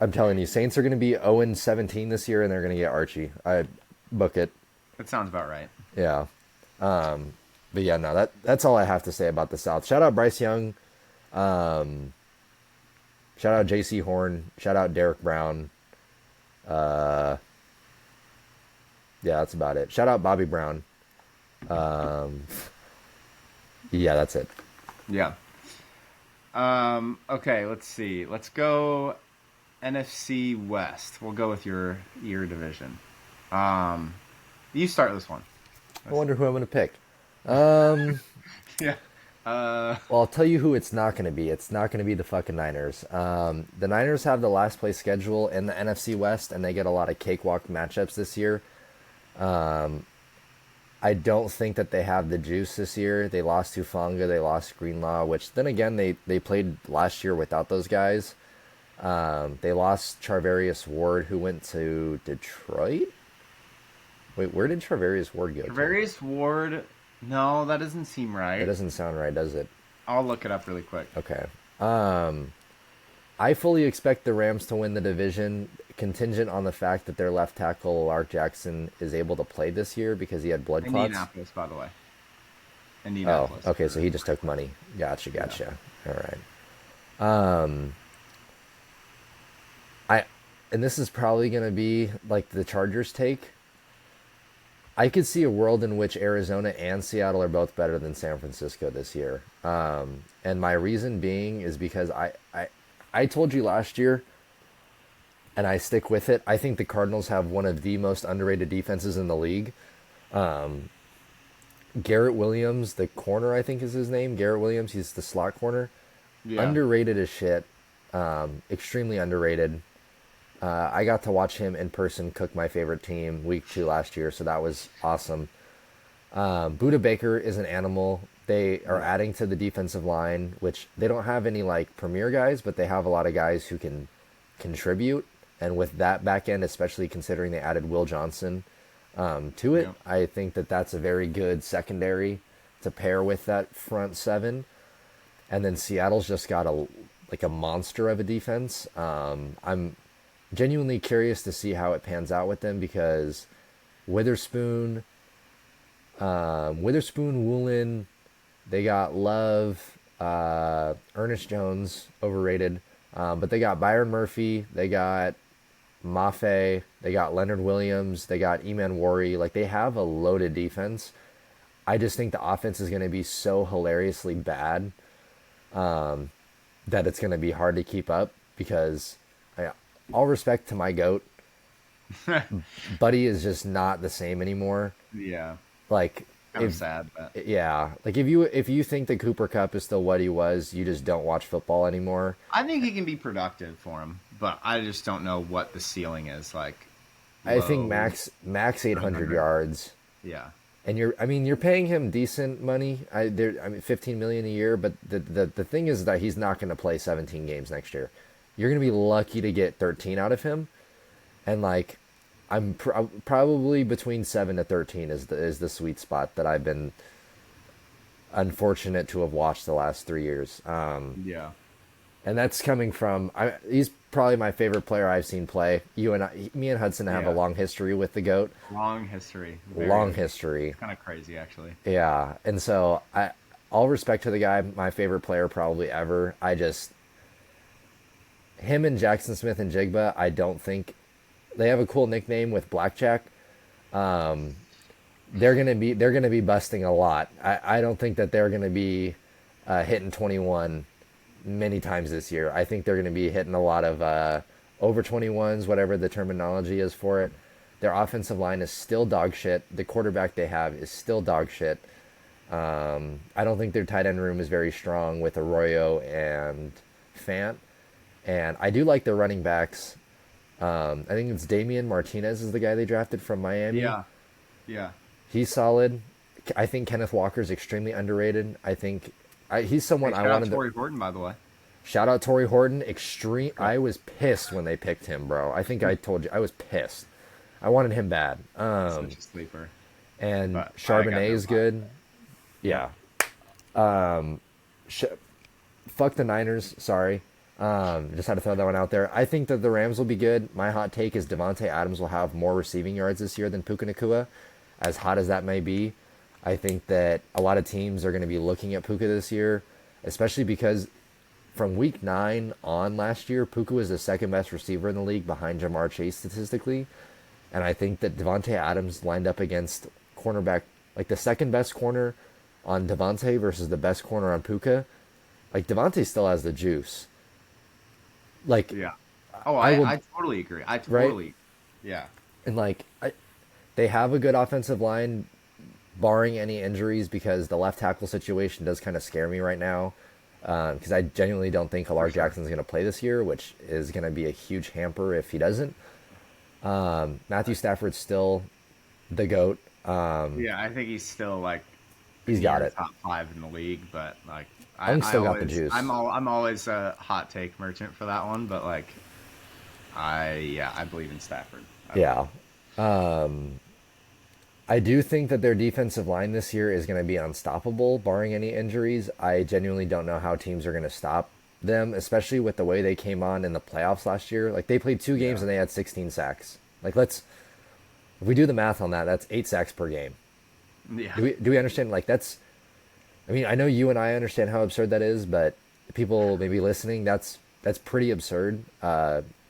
I'm telling you, Saints are going to be 0-17 this year, and they're going to get Archie. I book it. That sounds about right. Yeah. But yeah, no, that's all I have to say about the South. Shout out Bryce Young. Shout out J.C. Horn. Shout out Derek Brown. Yeah, that's about it. Shout out Bobby Brown. Yeah, that's it. Yeah. Okay, let's see. Let's go NFC West. We'll go with your division. You start this one. I wonder who I'm going to pick. Um, Yeah. well, I'll tell you who it's not going to be. It's not going to be the fucking Niners. The Niners have the last place schedule in the NFC West, and they get a lot of cakewalk matchups this year. I don't think that they have the juice this year. They lost to Fonga, they lost Greenlaw, which then again they played last year without those guys. They lost Charvarius Ward, who went to Detroit. Wait, where did Charvarius Ward go to? Various Ward. No, that doesn't seem That right. doesn't sound right, does it? I'll look it up really quick. Okay. I fully expect the Rams to win the division, contingent on the fact that their left tackle, Lark Jackson, is able to play this year because he had blood clots. Indianapolis, by the way. Oh, Indianapolis. okay, so he just took money. Gotcha. Yeah. All right. And this is probably going to be like the Chargers take. I could see a world in which Arizona and Seattle are both better than San Francisco this year. And my reason being is because I told you last year, and I stick with it. I think the Cardinals have one of the most underrated defenses in the league. Garrett Williams, the corner, I think is his name. Garrett Williams, he's the slot corner. Yeah. Underrated as shit. Extremely underrated. I got to watch him in person cook my favorite team week 2 last year, so that was awesome. Buda Baker is an animal. They are adding to the defensive line, which they don't have any like premier guys, but they have a lot of guys who can contribute. And with that back end, especially considering they added Will Johnson to it, Yeah. I think that that's a very good secondary to pair with that front seven. And then Seattle's just got a monster of a defense. I'm genuinely curious to see how it pans out with them because Witherspoon, Woolen, they got Love, Ernest Jones, overrated, but they got Byron Murphy, they got Mafe, they got Leonard Williams, they got Eman Wari. Like, they have a loaded defense. I just think the offense is going to be so hilariously bad that it's going to be hard to keep up because all respect to my GOAT, Buddy is just not the same anymore. Yeah. Like, kind of sad, but yeah, like if you think that Cooper Cup is still what he was, you just don't watch football anymore. I think he can be productive for him. But I just don't know what the ceiling is like. I think Low max 800 900. yards. Yeah, And you're paying him decent money. I mean 15 million a year, but the thing is that he's not going to play 17 games next year. You're going to be lucky to get 13 out of him, and like probably between 7 to 13 is the sweet spot that I've been unfortunate to have watched the last 3 years. yeah, And that's coming from he's probably my favorite player I've seen play. Me and Hudson have a yeah. long history with the goat. Long history. Long Very. history. It's kind of crazy, actually. Yeah, and so all respect to the guy, my favorite player probably ever. Him and Jackson Smith and Jigba, I don't think they have a cool nickname with Blackjack. They're gonna be busting a lot. I don't think that they're gonna be hitting 21 many times this year. I think they're gonna be hitting a lot of over 21s, whatever the terminology is for it. Their offensive line is still dog shit. The quarterback they have is still dog shit. I don't think their tight end room is very strong with Arroyo and Fant. And I do like their running backs. I think it's Damian Martinez is the guy they drafted from Miami. Yeah, yeah. He's solid. I think Kenneth Walker's extremely underrated. He's someone Hey, I shout out wanted Torrey to Horton, by the way. shout out. Torrey Horton, extreme. I was pissed when they picked him, bro. I think I told you I was pissed. I wanted him bad. Such a sleeper. And But I got Charbonnet no is problem. good. Yeah. Fuck the Niners. Sorry. Just had to throw that one out there. I think that the Rams will be good. My hot take is Devontae Adams will have more receiving yards this year than Puka Nacua. As hot as that may be, I think that a lot of teams are going to be looking at Puka this year, especially because from week 9 on last year, Puka was the second best receiver in the league behind Jamar Chase statistically. And I think that Devontae Adams lined up against cornerback, like the second best corner on Devontae versus the best corner on Puka. Like Devontae still has the juice. Like, Yeah. Oh, I will, I totally agree. I right? totally. Yeah. And like, they have a good offensive line, barring any injuries, because the left tackle situation does kind of scare me right now. Because I genuinely don't think Lamar Jackson's going to play this year, which is going to be a huge hamper if he doesn't. Matthew Stafford's still the GOAT. Yeah, I think he's still like He's got near it. top 5 in the league, but like I'm still got the always, juice. I'm always a hot take merchant for that one, but like I believe in Stafford. Yeah. I do think that their defensive line this year is going to be unstoppable, barring any injuries. I genuinely don't know how teams are going to stop them, especially with the way they came on in the playoffs last year. Like, they played 2 games and they had 16 sacks. Like, if we do the math on that, that's 8 sacks per game. Yeah. Do we understand? Like, I mean, I know you and I understand how absurd that is, but people maybe listening, that's pretty absurd,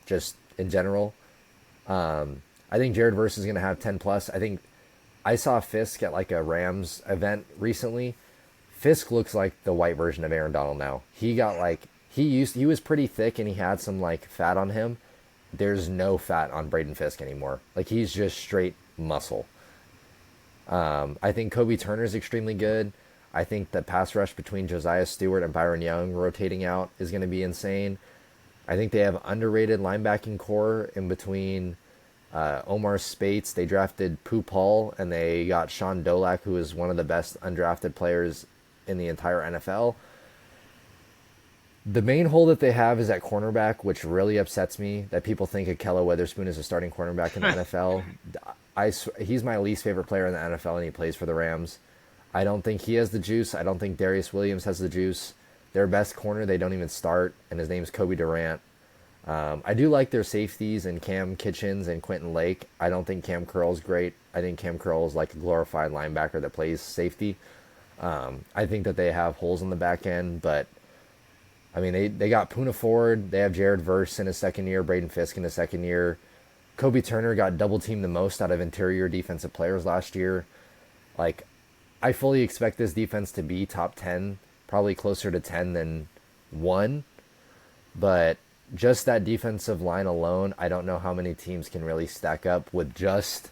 just in general. I think Jared Verse is going to have 10 plus. I think I saw Fisk at like a Rams event recently. Fisk looks like the white version of Aaron Donald now. He got like he was pretty thick and he had some like fat on him. There's no fat on Braden Fisk anymore. Like, he's just straight muscle. I think Kobe Turner is extremely good. I think the pass rush between Josiah Stewart and Byron Young rotating out is going to be insane. I think they have underrated linebacking core in between Omar Spates. They drafted Pooh Paul, and they got Sean Dolak, who is one of the best undrafted players in the entire NFL. The main hole that they have is at cornerback, which really upsets me, that people think Akella Weatherspoon is a starting cornerback in the NFL. He's my least favorite player in the NFL, and he plays for the Rams. I don't think he has the juice. I don't think Darius Williams has the juice. Their best corner, they don't even start, and his name's Kobe Durant. I do like their safeties and Cam Kitchens and Quentin Lake. I don't think Cam Curl's great. I think Cam Curl's like a glorified linebacker that plays safety. I think that they have holes in the back end, but I mean, they got Poona Ford. They have Jared Verse in his second year, Braden Fisk in his second year. Kobe Turner got double teamed the most out of interior defensive players last year. Like, I fully expect this defense to be top 10, probably closer to 10 than 1. But just that defensive line alone, I don't know how many teams can really stack up with just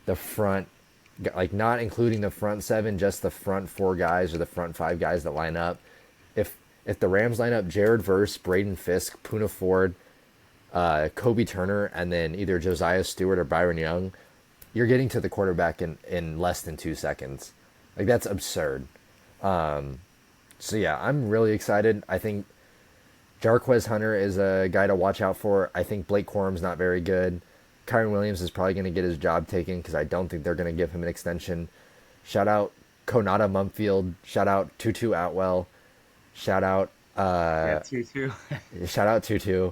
the front like not including the front seven, just the front four guys or the front five guys that line up. If the Rams line up Jared Verse, Braden Fisk, Poona Ford, Kobe Turner, and then either Josiah Stewart or Byron Young, you're getting to the quarterback in less than 2 seconds. Like, that's absurd. So yeah, I'm really excited. I think Jarquez Hunter is a guy to watch out for. I think Blake Corum's not very good. Kyron Williams is probably going to get his job taken because I don't think they're going to give him an extension. Shout out Konata Mumfield. Shout out Tutu Atwell. Shout out Tutu. shout out Tutu.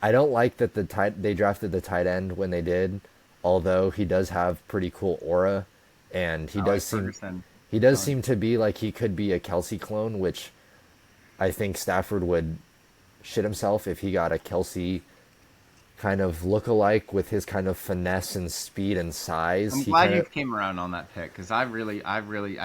I don't like that they drafted the tight end when they did, although he does have pretty cool aura, and he does seem to be like he could be a Kelsey clone, which I think Stafford would shit himself if he got a Kelsey kind of look-alike with his kind of finesse and speed and size. I'm glad you came around on that pick because I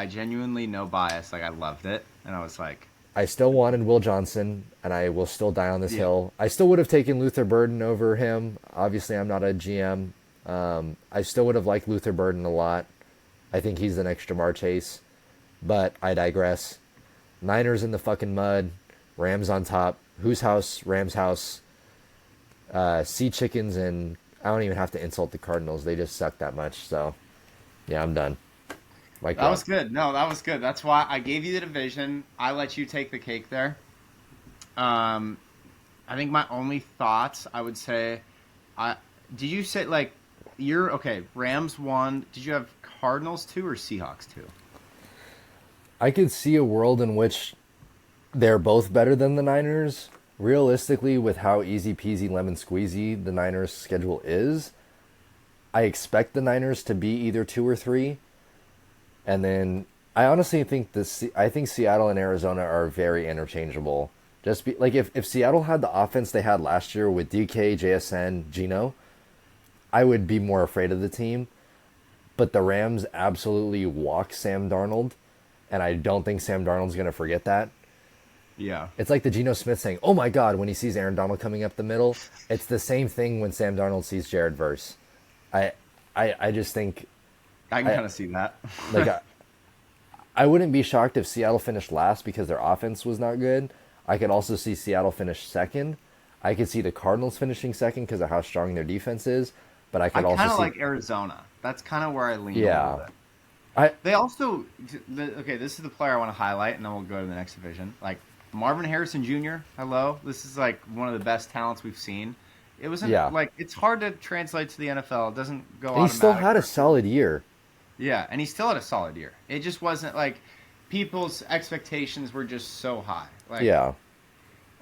genuinely, no bias, like I loved it, and I was like, I still wanted Will Johnson, and I will still die on this hill. I still would have taken Luther Burden over him. Obviously, I'm not a GM. I still would have liked Luther Burden a lot. I think he's the next Jamar Chase, but I digress. Niners in the fucking mud, Rams on top. Whose house? Rams house. Sea chickens, and I don't even have to insult the Cardinals. They just suck that much. So, yeah, I'm done. That was good. No, that was good. That's why I gave you the division. I let you take the cake there. I think my only thoughts, I would say, did you say like Rams 1? Did you have Cardinals 2 or Seahawks 2? I could see a world in which they're both better than the Niners. Realistically, with how easy peasy lemon squeezy the Niners schedule is, I expect the Niners to be either 2 or 3. And then I honestly think I think Seattle and Arizona are very interchangeable. If Seattle had the offense they had last year with DK, JSN, Geno, I would be more afraid of the team. But the Rams absolutely walk Sam Darnold, and I don't think Sam Darnold's going to forget that. Yeah. It's like the Geno Smith saying, "Oh my God," when he sees Aaron Donald coming up the middle. It's the same thing when Sam Darnold sees Jared Verse. I just think I can kind of see that. I wouldn't be shocked if Seattle finished last because their offense was not good. I could also see Seattle finish second. I could see the Cardinals finishing second because of how strong their defense is. But I could also see... I kind of like Arizona. That's kind of where I lean a little bit. They also... this is the player I want to highlight, and then we'll go to the next division. Like, Marvin Harrison Jr., hello. This is, like, one of the best talents we've seen. It wasn't, it's hard to translate to the NFL. It doesn't go automatic. He still had a solid year. Yeah, and he still had a solid year. It just wasn't, like, people's expectations were just so high. Like, yeah.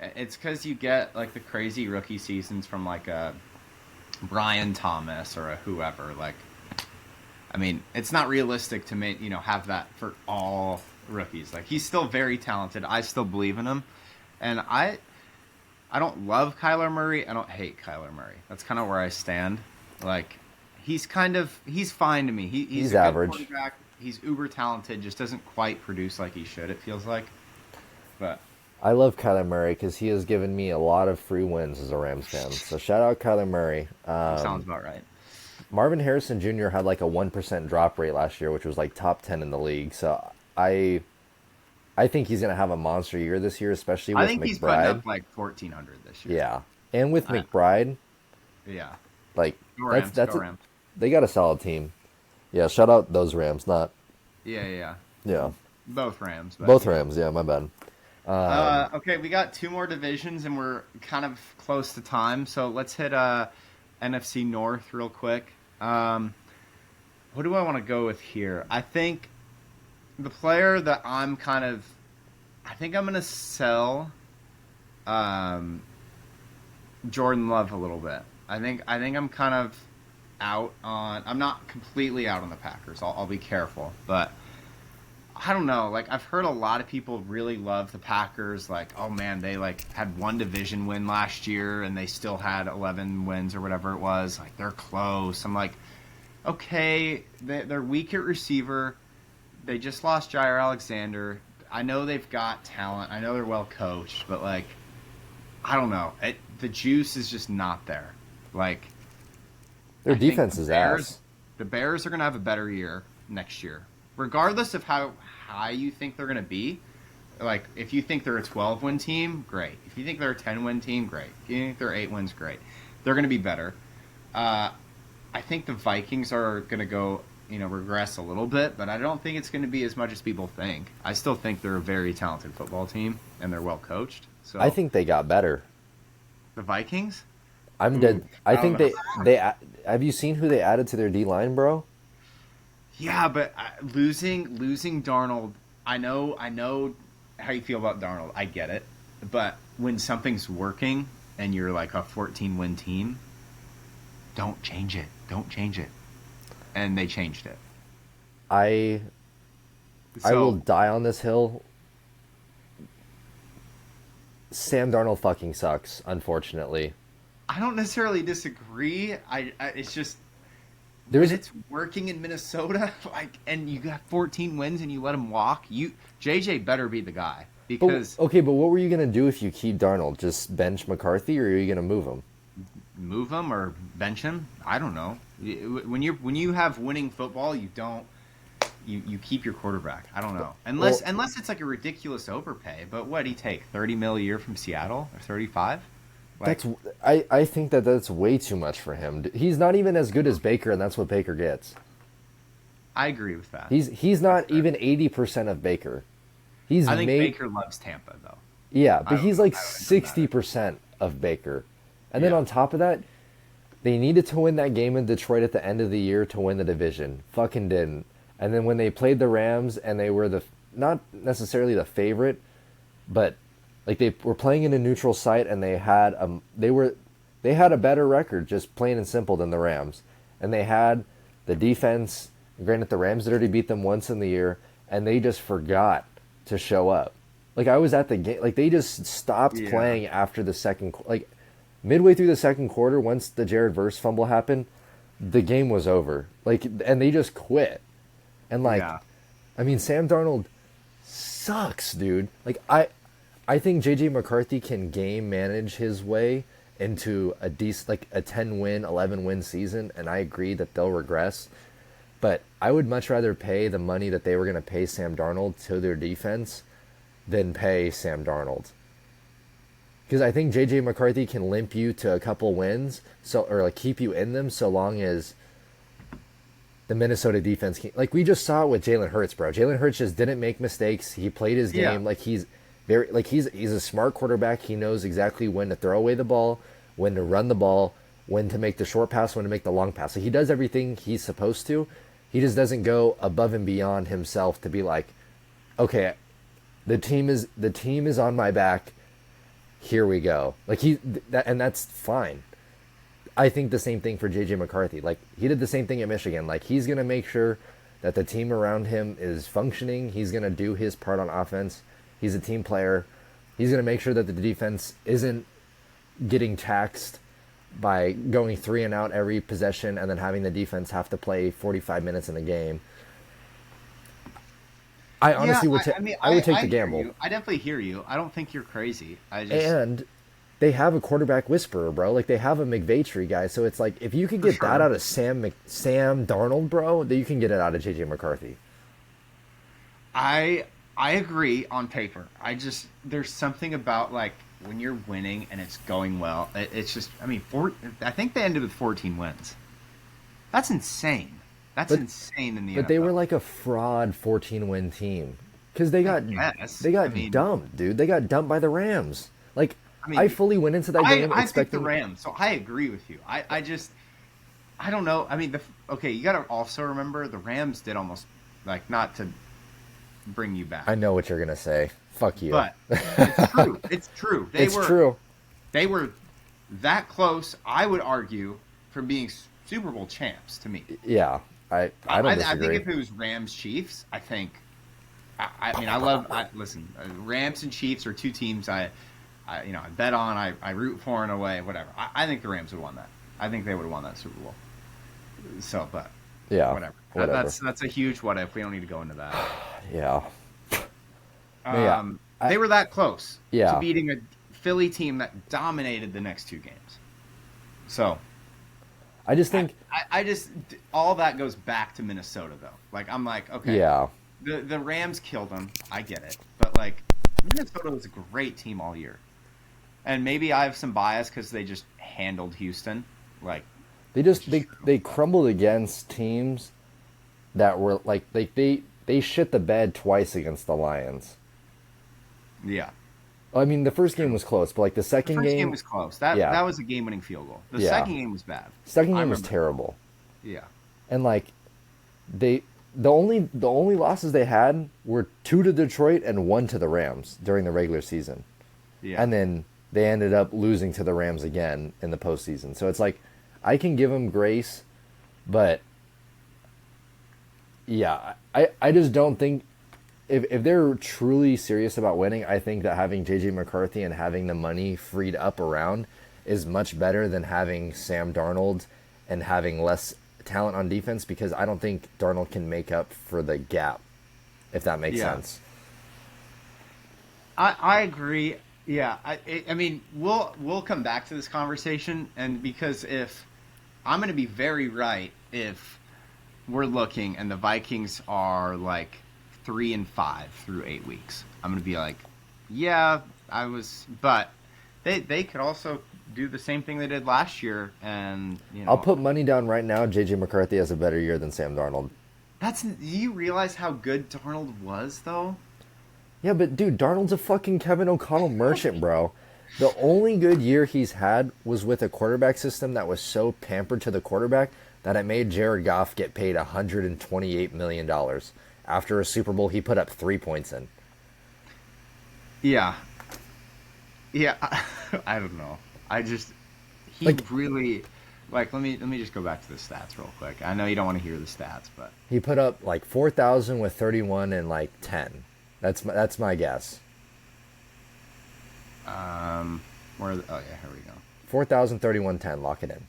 It's because you get, like, the crazy rookie seasons from, like, a Brian Thomas or a whoever. Like, I mean, it's not realistic to make, have that for all rookies. Like, he's still very talented. I still believe in him. And I don't love Kyler Murray. I don't hate Kyler Murray. That's kind of where I stand. Like, he's fine to me. He's a average. Good quarterback. He's uber talented. Just doesn't quite produce like he should, it feels like. But I love Kyler Murray because he has given me a lot of free wins as a Rams fan. So shout out Kyler Murray. Sounds about right. Marvin Harrison Jr. had like a 1% drop rate last year, which was like top 10 in the league. So I think he's going to have a monster year this year, especially with McBride. I think he's putting up like 1,400 this year. Yeah. And with McBride. Yeah. Like, they got a solid team. Yeah, shout out those Rams, not... Yeah. Yeah. Both Rams. Both Rams, yeah, my bad. Okay, we got 2 more divisions, and we're kind of close to time. So let's hit NFC North real quick. What do I want to go with here? I think the player that I think I'm going to sell Jordan Love a little bit. I think I'm kind of out on... I'm not completely out on the Packers. I'll be careful. But I don't know. Like, I've heard a lot of people really love the Packers. Like, oh, man, they, like, had 1 division win last year, and they still had 11 wins or whatever it was. Like, they're close. I'm like, okay, they're weak at receiver. They just lost Jair Alexander. I know they've got talent. I know they're well coached. But, like, I don't know. The juice is just not there. Like... Their defense is ass. The Bears are going to have a better year. next year, regardless of how high you think they're going to be. Like, if you think they're a 12-win team, great. If you think they're a 10-win team, great. If you think they're 8 wins, great. They're going to be better. I think the Vikings are going to go, regress a little bit, but I don't think it's going to be as much as people think. I still think they're a very talented football team, and they're well coached. So I think they got better. the Vikings? I'm dead. I don't think know. they have you seen who they added to their D line, bro? Yeah, but losing Darnold, I know how you feel about Darnold. I get it. But when something's working and you're like a 14-win team, don't change it. Don't change it. And they changed it. I will die on this hill. Sam Darnold fucking sucks, unfortunately. I don't necessarily disagree. It's just There's when it's working in Minnesota, and you got 14 wins and you let him walk. JJ better be the guy because but what were you gonna do if you keep Darnold? Just bench McCarthy, or are you gonna move him? move him or bench him. I don't know. When you have winning football, you don't. You keep your quarterback. I don't know. Unless it's like a ridiculous overpay. But what he take? 30 mil a year from Seattle or 35? I think that's way too much for him. He's not even as good as Baker, and that's what Baker gets. I agree with that. He's not even 80% of Baker. I think Baker loves Tampa though. Yeah, but he's like 60% of Baker. And then on top of that, they needed to win that game in Detroit at the end of the year to win the division. Fucking didn't. And then when they played the Rams and they were not necessarily the favorite, but like they were playing in a neutral site and they had a better record, just plain and simple, than the Rams. And they had the defense. Granted, the Rams had already beat them once in the year, and they just forgot to show up. Like, I was at the game. Like, they just stopped playing after the second. Like, midway through the second quarter, once the Jared Verse fumble happened, the game was over. Like, and they just quit. And I mean, Sam Darnold sucks, dude. Like, I think JJ McCarthy can game manage his way into a decent, like a 10-win, 11-win season, and I agree that they'll regress. But I would much rather pay the money that they were going to pay Sam Darnold to their defense than pay Sam Darnold. Because I think J.J. McCarthy can limp you to a couple wins, or like keep you in them, so long as the Minnesota defense can. Like, we just saw it with Jalen Hurts, bro. Jalen Hurts just didn't make mistakes. He played his game like he's a smart quarterback. He knows exactly when to throw away the ball, when to run the ball, when to make the short pass, when to make the long pass. So he does everything he's supposed to. He just doesn't go above and beyond himself to be like, okay, the team is on my back. Here we go. Like, and that's fine. I think the same thing for JJ McCarthy. Like, he did the same thing at Michigan. Like, he's gonna make sure that the team around him is functioning. He's gonna do his part on offense. He's a team player. He's gonna make sure that the defense isn't getting taxed by going 3 and out every possession and then having the defense have to play 45 minutes in the game. I honestly would take the gamble. I definitely hear you. I don't think you're crazy. And they have a quarterback whisperer, bro. Like, they have a McVaytree guy. So it's like, if you could get that out of Sam Darnold, bro, then you can get it out of JJ McCarthy. I agree on paper. There's something about, like, when you're winning and it's going well, it's just, I mean, I think they ended with 14 wins. That's insane. That's insane in the NFL. But they were like a fraud 14-win team. Because they got dumped, dude. They got dumped by the Rams. Like, I fully went into that game expecting the Rams, so I agree with you. I don't know. I mean, you got to also remember the Rams did almost, like, not to bring you back. I know what you're going to say. Fuck you. But it's true. It's true. True. They were that close, I would argue, from being Super Bowl champs to me. Yeah. I don't disagree. I think if it was Rams Chiefs, I think. Listen, Rams and Chiefs are two teams I bet on. I root for in a way, whatever. I think the Rams would have won that. I think they would have won that Super Bowl. So, but yeah, whatever. That's a huge what if. We don't need to go into that. Yeah. They were that close to beating a Philly team that dominated the next two games. So, I just think I just all that goes back to Minnesota though. Like I'm like, okay, Yeah. the Rams killed them. I get it, but like Minnesota was a great team all year, and maybe I have some bias because they just handled Houston, like They which just is true. they crumbled against teams that were like they shit the bed twice against the Lions. Yeah, I mean, the first game true. was close, but like the The second first game game, was close. That yeah, that was a game-winning field goal. The yeah. second game was bad. Second I game was remember it well. terrible. Yeah, And like they the only losses they had were two to Detroit and one to the Rams during the regular season. yeah, And then they ended up losing to the Rams again in the postseason. So it's like I can give them grace, but yeah, I just don't think if they're truly serious about winning, I think that having JJ McCarthy and having the money freed up around is much better than having Sam Darnold and having less talent on defense because I don't think Darnold can make up for the gap, if that makes yeah. sense. I agree. Yeah, I mean we'll come back to this conversation, and because if I'm going to be very right if we're looking and the Vikings are like 3-5 through 8 weeks, I'm going to be like, yeah, I was, but they could also do the same thing they did last year, and I'll put money down right now. JJ McCarthy has a better year than Sam Darnold. that's. Do you realize how good Darnold was though? Yeah, but dude, Darnold's a fucking Kevin O'Connell merchant, bro. The only good year he's had was with a quarterback system that was so pampered to the quarterback that it made Jared Goff get paid $128 million. After a Super Bowl, he put up 3 points in. Yeah, yeah. I don't know. I just he Like really like. Let me just go back to the stats real quick. I know you don't want to hear the stats, but he put up like 4,000 with 31 and like 10. That's my guess. where? Oh yeah, here we go. 4,000 31 10. Lock it in.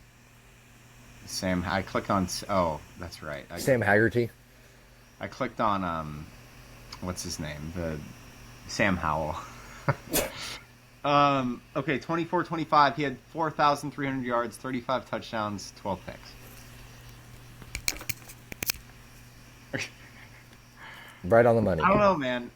Sam, I clicked on. Oh, that's right. Sam Haggerty. I clicked on what's his name? The Sam Howell. Okay, 24-25. He had 4,300 yards, 35 touchdowns, 12 picks. Right on the money. I don't know, man.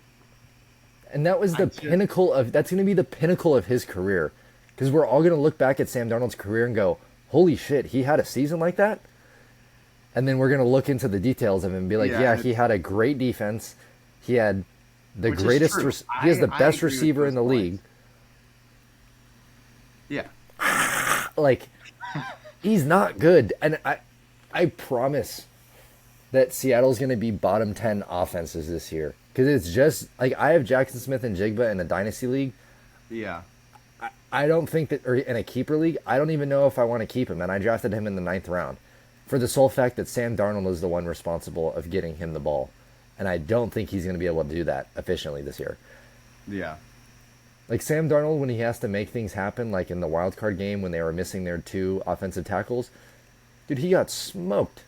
And that was I the just pinnacle of that's going to be the pinnacle of his career. Because we're all going to look back at Sam Darnold's career and go, holy shit, he had a season like that? And then we're going to look into the details of him and be like, yeah, yeah, and he had a great defense. He had the which is greatest, true. he has the I best agree with receiver in those the points. league. Yeah, Like, he's not good. And I promise that Seattle's going to be bottom 10 offenses this year. Because it's just, like, I have Jackson Smith and Jigba in a dynasty league. yeah, I don't think that, or in a keeper league, I don't even know if I want to keep him. And I drafted him in the ninth round for the sole fact that Sam Darnold is the one responsible of getting him the ball. And I don't think he's going to be able to do that efficiently this year. yeah, Like Sam Darnold, when he has to make things happen, like in the wild card game when they were missing their two offensive tackles, dude, he got smoked.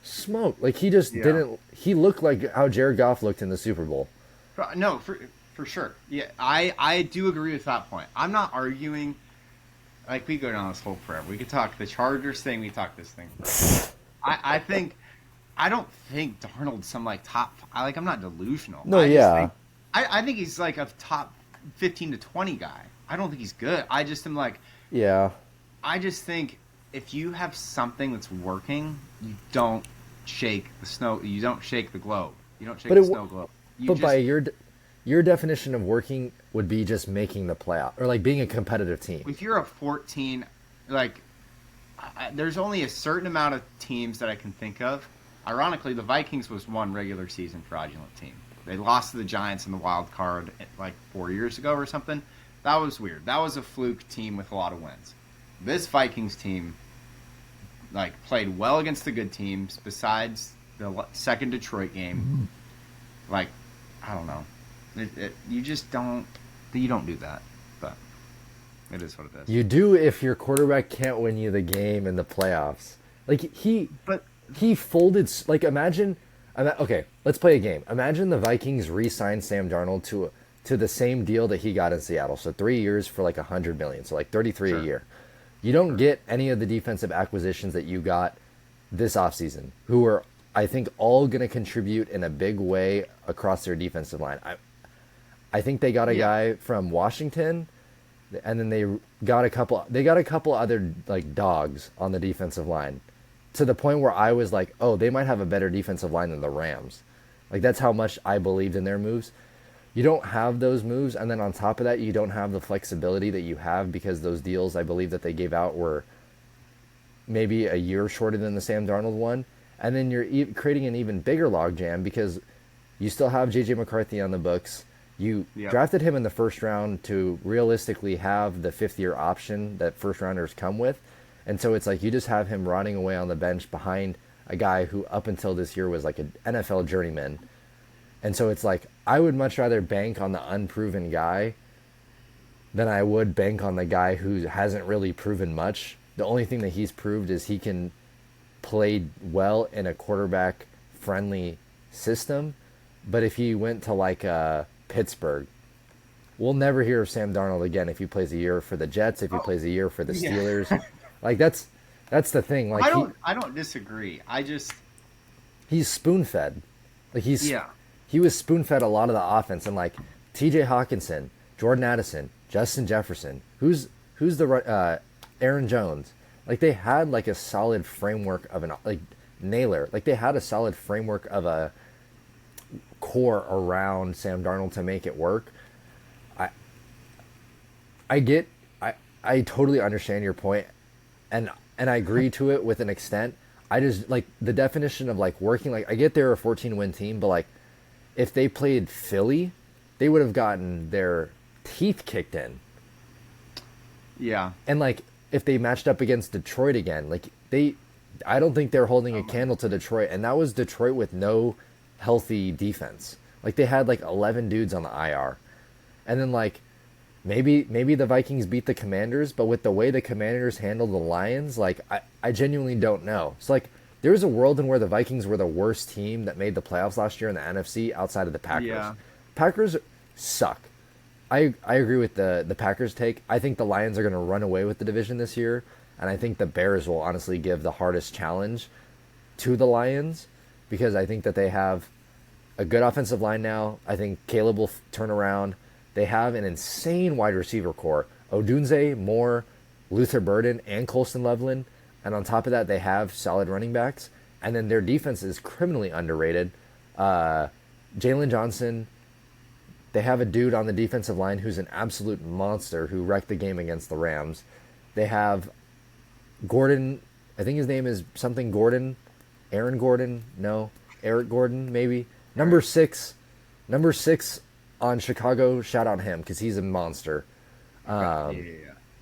Smoked. Like he just yeah. didn't. He looked like how Jared Goff looked in the Super Bowl. No, for sure. Yeah, I do agree with that point. I'm not arguing. Like we go down this whole forever. We could talk the Chargers thing. We talk this thing forever. I think I don't think Darnold's some like top. I'm not delusional. No, I just yeah. think I think he's like a top 15 to 20 guy. I don't think he's good. I just am like Yeah. I just think if you have something that's working, you don't shake the snow. You don't shake the globe. You don't shake But the it, snow globe. You but just by your definition of working would be just making the playoff or like being a competitive team. if you're a 14, like there's only a certain amount of teams that I can think of. Ironically, the Vikings was one regular season fraudulent team. They lost to the Giants in the wild card like 4 years ago or something. That was weird. That was a fluke team with a lot of wins. This Vikings team like played well against the good teams. Besides the second Detroit game, like I don't know, you just don't. You don't do that, but it is what it is. You do if your quarterback can't win you the game in the playoffs. Like But he folded. Like okay, let's play a game. Imagine the Vikings re-signed Sam Darnold to the same deal that he got in Seattle. So 3 years for like $100 million. So like 33 a sure, year. You don't get any of the defensive acquisitions that you got this offseason, who are, I think, all going to contribute in a big way across their defensive line. I think they got a Yeah. guy from Washington, and then they got a couple. They got a couple other like dogs on the defensive line, to the point where I was like, oh, they might have a better defensive line than the Rams. Like that's how much I believed in their moves. You don't have those moves, and then on top of that, you don't have the flexibility that you have because those deals I believe that they gave out were maybe a year shorter than the Sam Darnold one, and then you're creating an even bigger logjam because you still have J.J. McCarthy on the books. You Yep. drafted him in the first round to realistically have the fifth-year option that first rounders come with, and so it's like you just have him rotting away on the bench behind a guy who up until this year was like an NFL journeyman. And so it's like I would much rather bank on the unproven guy than I would bank on the guy who hasn't really proven much. The only thing that he's proved is he can play well in a quarterback friendly system. But if he went to like Pittsburgh, we'll never hear of Sam Darnold again if he plays a year for the Jets, if he plays a year for the Yeah. Steelers. Like that's the thing. Like I don't disagree. I just he's spoon fed. Like yeah. he was spoon fed a lot of the offense, and like T.J. Hawkinson, Jordan Addison, Justin Jefferson, who's the Aaron Jones. Like they had like a solid framework of an like Naylor. Like they had a solid framework of a core around Sam Darnold to make it work. I I get I totally understand your point, and I agree to it with an extent. I just like the definition of like working. Like I get they're a 14-win team, but like if they played Philly, they would have gotten their teeth kicked in. Yeah. And like if they matched up against Detroit again, like I don't think they're holding a candle to Detroit, and that was Detroit with no healthy defense. Like they had like 11 dudes on the IR, and then like maybe the Vikings beat the Commanders, but with the way the Commanders handled the Lions, like I genuinely don't know. So like there's a world in where the Vikings were the worst team that made the playoffs last year in the NFC outside of the Packers. Yeah. Packers suck. I agree with the Packers take. I think the Lions are going to run away with the division this year, and I think the Bears will honestly give the hardest challenge to the Lions because I think that they have a good offensive line now. I think Caleb will turn around. They have an insane wide receiver core. Odunze, Moore, Luther Burden, and Colston Loveland. And on top of that, they have solid running backs. And then their defense is criminally underrated. Jalen Johnson, they have a dude on the defensive line who's an absolute monster who wrecked the game against the Rams. They have Gordon, I think his name is something Gordon. Aaron Gordon? No. Eric Gordon, maybe. Number six on Chicago, shout out him because he's a monster. Yeah.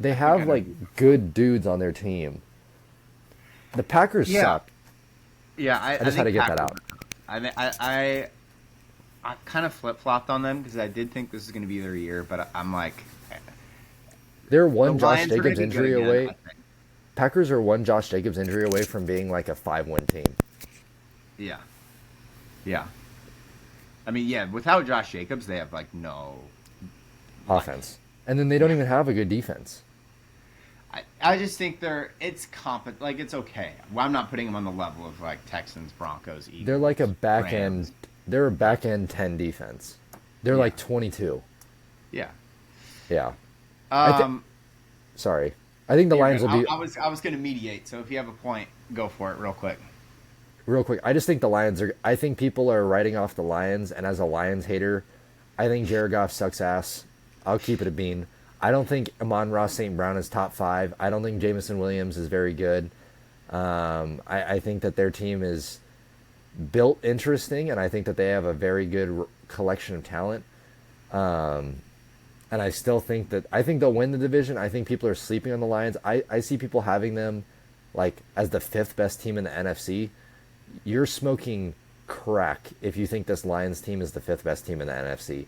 They have like good dudes on their team. The Packers Yeah. suck. Yeah, I just think had to get that out. I kind of flip flopped on them because I did think this is going to be their year, but I'm like, They're one the Josh Lions are gonna Jacobs be injury good again, away. I think. Packers are one Josh Jacobs injury away from being like a 5-win team. Yeah, yeah. I mean, yeah. Without Josh Jacobs, they have like no Offense. And then they don't even have a good defense. I just think it's competent. Like it's okay. Well, I'm not putting them on the level of like Texans, Broncos, Eagles. They're like a back Rams. end. They're a back end 10 defense. They're like 22. Yeah. Yeah. Um, Sorry. I think the Lions will be I was going to mediate. So if you have a point, go for it real quick. real quick. I just think the Lions are. I think people are writing off the Lions, and as a Lions hater, I think Jared Goff sucks ass. I'll keep it a bean. I don't think Amon-Ra St. Brown is top 5. I don't think Jameson Williams is very good. I think that their team is built interesting, and I think that they have a very good collection of talent. And I still think they'll win the division. I think people are sleeping on the Lions. I see people having them like as the 5th best team in the NFC. You're smoking crack if you think this Lions team is the 5th best team in the NFC.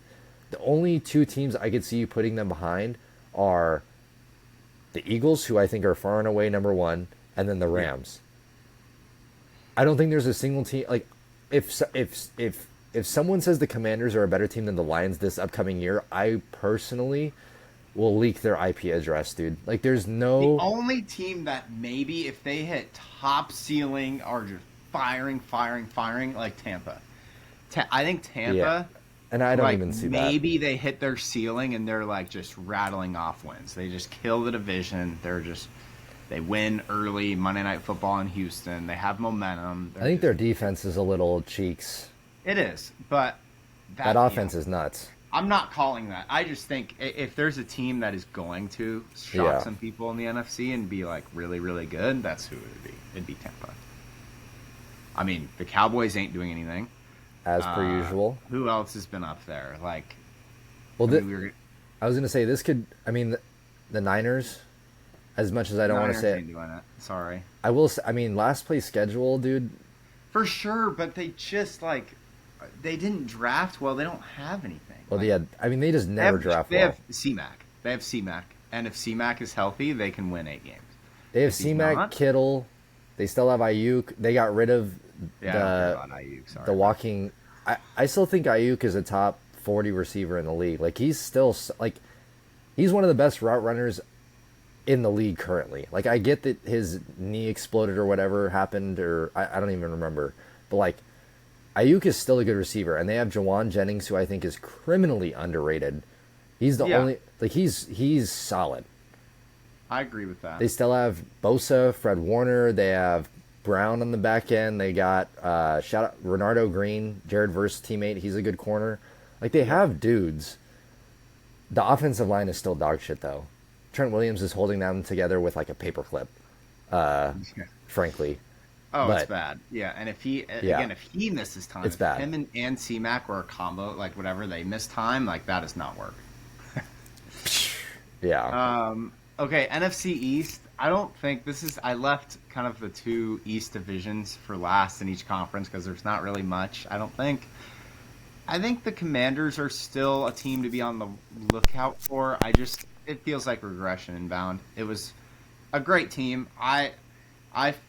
The only 2 teams I could see you putting them behind are the Eagles, who I think are far and away number 1, and then the Rams. I don't think there's a single team like if someone says the Commanders are a better team than the Lions this upcoming year, I personally will leak their IP address, dude. Like, there's The no. only team that maybe if they hit top ceiling are just firing like Tampa. I think Yeah. Tampa, And I don't like even see that. maybe they hit their ceiling and they're like just rattling off wins. They just kill the division. They win early Monday Night Football in Houston. They have momentum. I think their defense is a little cheeks. It is, but That that offense is nuts. I'm not calling that. I just think if there's a team that is going to shock Yeah. some people in the NFC and be like really, really good, that's who it would be. It'd be Tampa. I mean, the Cowboys ain't doing anything. As per usual. Who else has been up there? Like, Well, I mean, we were I was going to say this could. I mean, the Niners. As much as I don't want to Niners say ain't doing it. Sorry, I will. I mean, last place schedule, dude. for sure. But they just like they didn't draft well. They don't have anything. Well, Like, yeah. I mean, they just never draft They well. have C-Mac. They have C-Mac, and if C-Mac is healthy, they can win 8 games. They have If he's C-Mac, not- Kittle. They still have Ayuk. They got rid of Yeah, I don't care the about Ayuk. Sorry. the walking. I still think Ayuk is a top 40 receiver in the league. Like, he's still like he's one of the best route runners in the league currently. Like, I get that his knee exploded or whatever happened, or I don't even remember. But like, Ayuk is still a good receiver, and they have Jawan Jennings, who I think is criminally underrated. He's the Yeah. only like he's solid. I agree with that. They still have Bosa, Fred Warner. They have Brown on the back end. They got shout out Renardo Green, Jared Verse teammate. He's a good corner. Like, they have dudes. The offensive line is still dog shit though. Trent Williams is holding them together with like a paperclip. Frankly, Oh, But- it's bad. Yeah, and if he Yeah. again, if he misses time, It's if bad. Him and C-Mac were a combo, like whatever they miss time, like that does not work. yeah. Okay, NFC East. I don't think this is. I left kind of the two East divisions for last in each conference because there's not really much. I don't think. I think the Commanders are still a team to be on the lookout for. It feels like regression inbound. It was a great team. I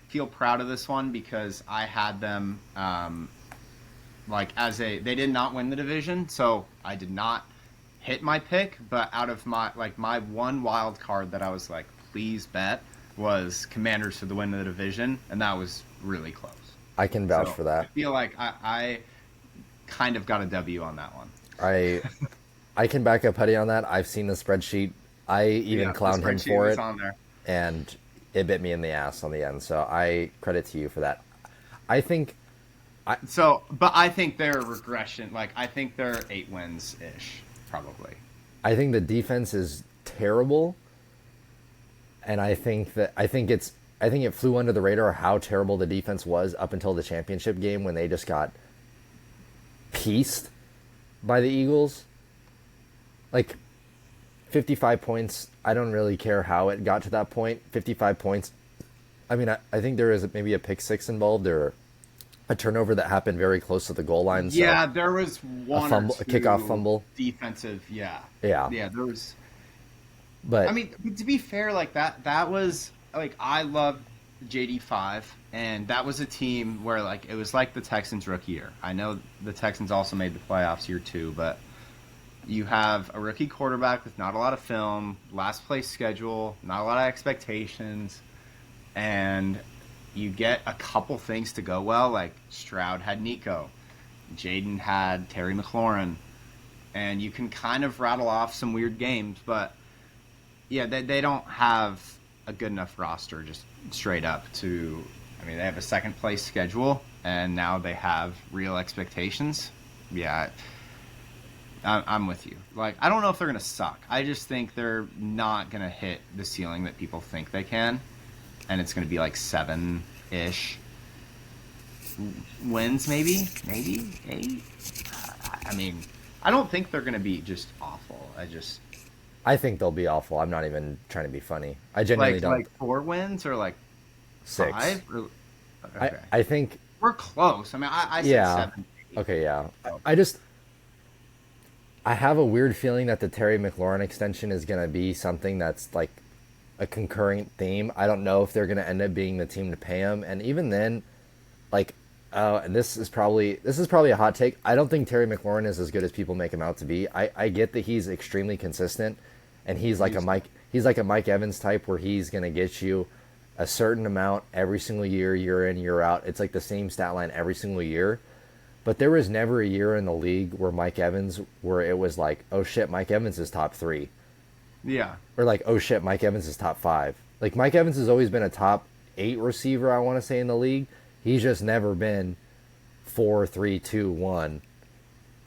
feel proud of this one because I had them like they did not win the division, so I did not hit my pick. But out of my one wild card that I was like, please bet was Commanders for the win of the division, and that was really close. I can vouch So for that. I feel like I kind of got a W on that one. I can back up Huddy on that. I've seen the spreadsheet. I even Yeah, clowned the him spreadsheet for was it, on there. and it bit me in the ass on the end. So I credit to you for that. I think So, but I think they're regression. Like I think they're 8 wins ish, probably. the defense is terrible, and I think it flew under the radar how terrible the defense was up until the championship game when they just got pieced by the Eagles. Like 55 points. I don't really care how it got to that point. 55 points. I mean, I think there is maybe a pick six involved or a turnover that happened very close to the goal line. So Yeah, there was one fumble- or a two kickoff fumble. defensive. Yeah, Yeah. yeah. There was. But I mean, to be fair, like that was like I love JD5, and that was a team where like it was like the Texans rookie year. I know the Texans also made the playoffs year 2, but you have a rookie quarterback with not a lot of film, last place schedule, not a lot of expectations, and you get a couple things to go well. Like Stroud had Nico, Jaden had Terry McLaurin, and you can kind of rattle off some weird games, but yeah, they don't have a good enough roster just straight up to. I mean, they have a second place schedule, and now they have real expectations. Yeah, I'm with you. Like, I don't know if they're gonna suck. I just think they're not gonna hit the ceiling that people think they can, and it's gonna be like 7-ish wins, maybe 8. I mean, I don't think they're gonna be just awful. I think they'll be awful. I'm not even trying to be funny. I genuinely don't. Like 4 wins or like 6. 5. Okay. I think We're close. I mean, I said Yeah. 7. 8. okay, yeah. I have a weird feeling that the Terry McLaurin extension is going to be something that's like a concurrent theme. I don't know if they're going to end up being the team to pay him, and even then, like, and this is probably a hot take. I don't think Terry McLaurin is as good as people make him out to be. I get that he's extremely consistent, and he's like a Mike Evans type where he's gonna get you a certain amount every single year in, year out. It's like the same stat line every single year. But there was never a year in the league where where it was like, oh shit, Mike Evans is top 3. Yeah. Or like, oh shit, Mike Evans is top 5. Like, Mike Evans has always been a top 8 receiver, I want to say, in the league. He's just never been 4, 3, 2, 1.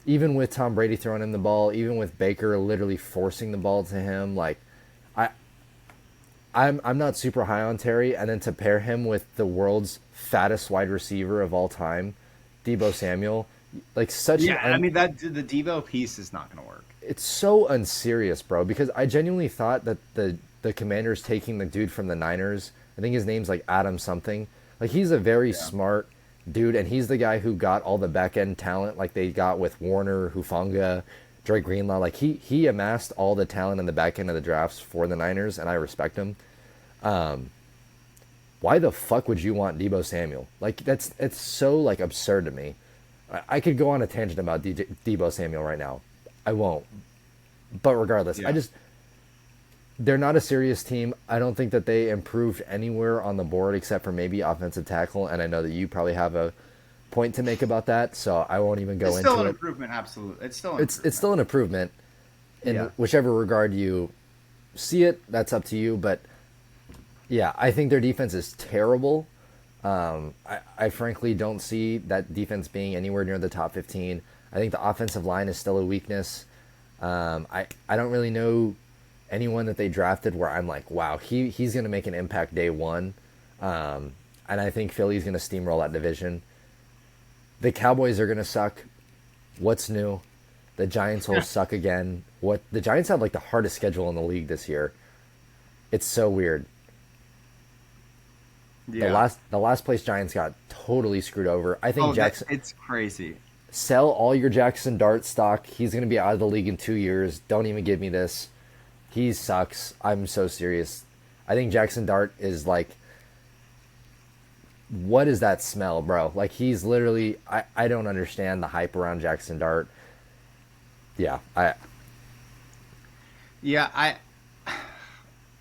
Even with Tom Brady throwing him the ball, even with Baker literally forcing the ball to him, like, I'm not super high on Terry, and then to pair him with the world's fattest wide receiver of all time, Deebo Samuel, like such. Yeah, I mean that the Deebo piece is not going to work. It's so unserious, bro. Because I genuinely thought that the Commanders taking the dude from the Niners, I think his name's like Adam something. Like he's a very smart dude, and he's the guy who got all the back end talent, like they got with Warner, Hufanga, Dre Greenlaw. Like he amassed all the talent in the back end of the drafts for the Niners, and I respect him. Why the fuck would you want Deebo Samuel? Like it's so like absurd to me. I could go on a tangent about Deebo Samuel right now. I won't. But regardless, Yeah. They're not a serious team. I don't think that they improved anywhere on the board except for maybe offensive tackle, and I know that you probably have a point to make about that, so I won't even go It's into still an it. improvement, absolutely. It's still an It's still an improvement in Yeah. whichever regard you see it. That's up to you, but yeah, I think their defense is terrible. I frankly don't see that defense being anywhere near the top 15. I think the offensive line is still a weakness. I don't really know anyone that they drafted where I'm like, wow, he's going to make an impact day one. And I think Philly's going to steamroll that division. The Cowboys are going to suck. What's new? The Giants will suck again. The Giants have like the hardest schedule in the league this year. It's so weird. Yeah. The last place Giants got totally screwed over. I think Jackson. It's crazy. Sell all your Jackson Dart stock. He's going to be out of the league in 2 years. Don't even give me this. He sucks. I'm so serious. I think Jackson Dart is like, what is that smell, bro? Like he's literally. I don't understand the hype around Jackson Dart. Yeah, Yeah,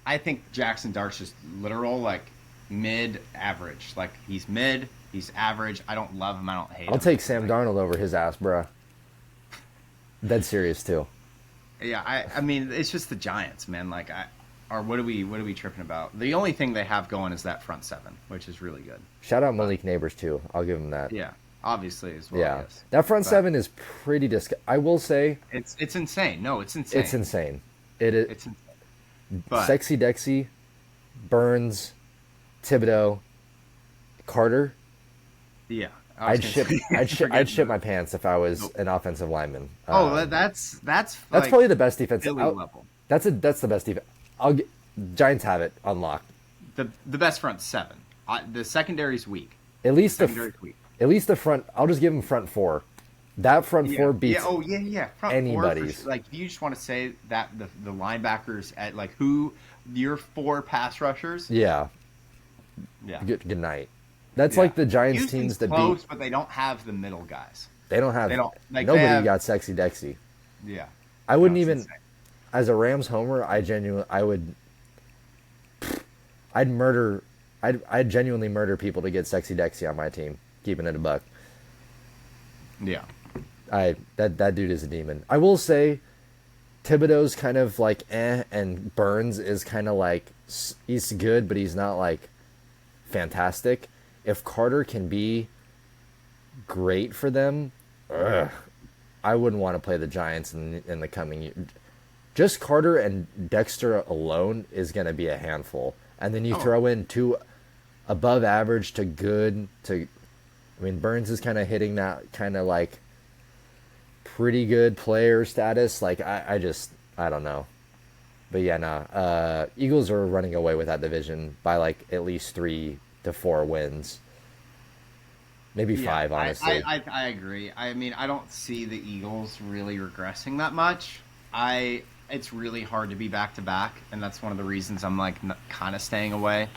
I think Jackson Dart's just literal like mid-average. Like he's mid, he's average. I don't love him. I don't hate him. I'll take Sam Darnold over his ass, bro. Dead serious too. Yeah, I mean it's just the Giants, man. Like what are we tripping about? The only thing they have going is that front seven, which is really good. Shout out Malik Neighbors too. I'll give him that. Yeah, obviously as well. Yeah, Yes. that front But seven is pretty I will say it's insane. No, it's insane. it's insane. It is. It's insane. But Sexy Dexy, Burns, Thibodeau, Carter. yeah, I was I'd gonna say, I'd shit my forget pants if I was an offensive lineman. that. Oh, that's that's like probably the best defense. Philly level. That's the best defense. Giants have it unlocked. The best front seven. The secondary's weak. At least Secondary's weak. at least the front. I'll just give them front four. That front four beats. Yeah. Oh yeah. Front anybody's. four. Like you just want to say that the linebackers at like who your four pass rushers. Yeah. Yeah. Good night. That's Yeah. like the Giants Houston's teams that close, beat. but they don't have the middle guys. They don't have. They don't. Like nobody they have, got Sexy Dexy. Yeah. I wouldn't it's even. insane. As a Rams homer, I'd murder. I'd genuinely murder people to get Sexy Dexy on my team. Keeping it a buck. Yeah. That dude is a demon. I will say, Thibodeau's kind of like and Burns is kind of like he's good, but he's not like fantastic. If Carter can be great for them, I wouldn't want to play the Giants in the coming year. Just Carter and Dexter alone is going to be a handful, and then you throw in two above average to good to. I mean, Burns is kind of hitting that kind of like pretty good player status. Like I don't know, but yeah, nah. Eagles are running away with that division by like at least 3 to 4 wins, maybe 5. Honestly, I agree. I mean, I don't see the Eagles really regressing that much. It's really hard to be back to back, and that's one of the reasons I'm like kind of staying away.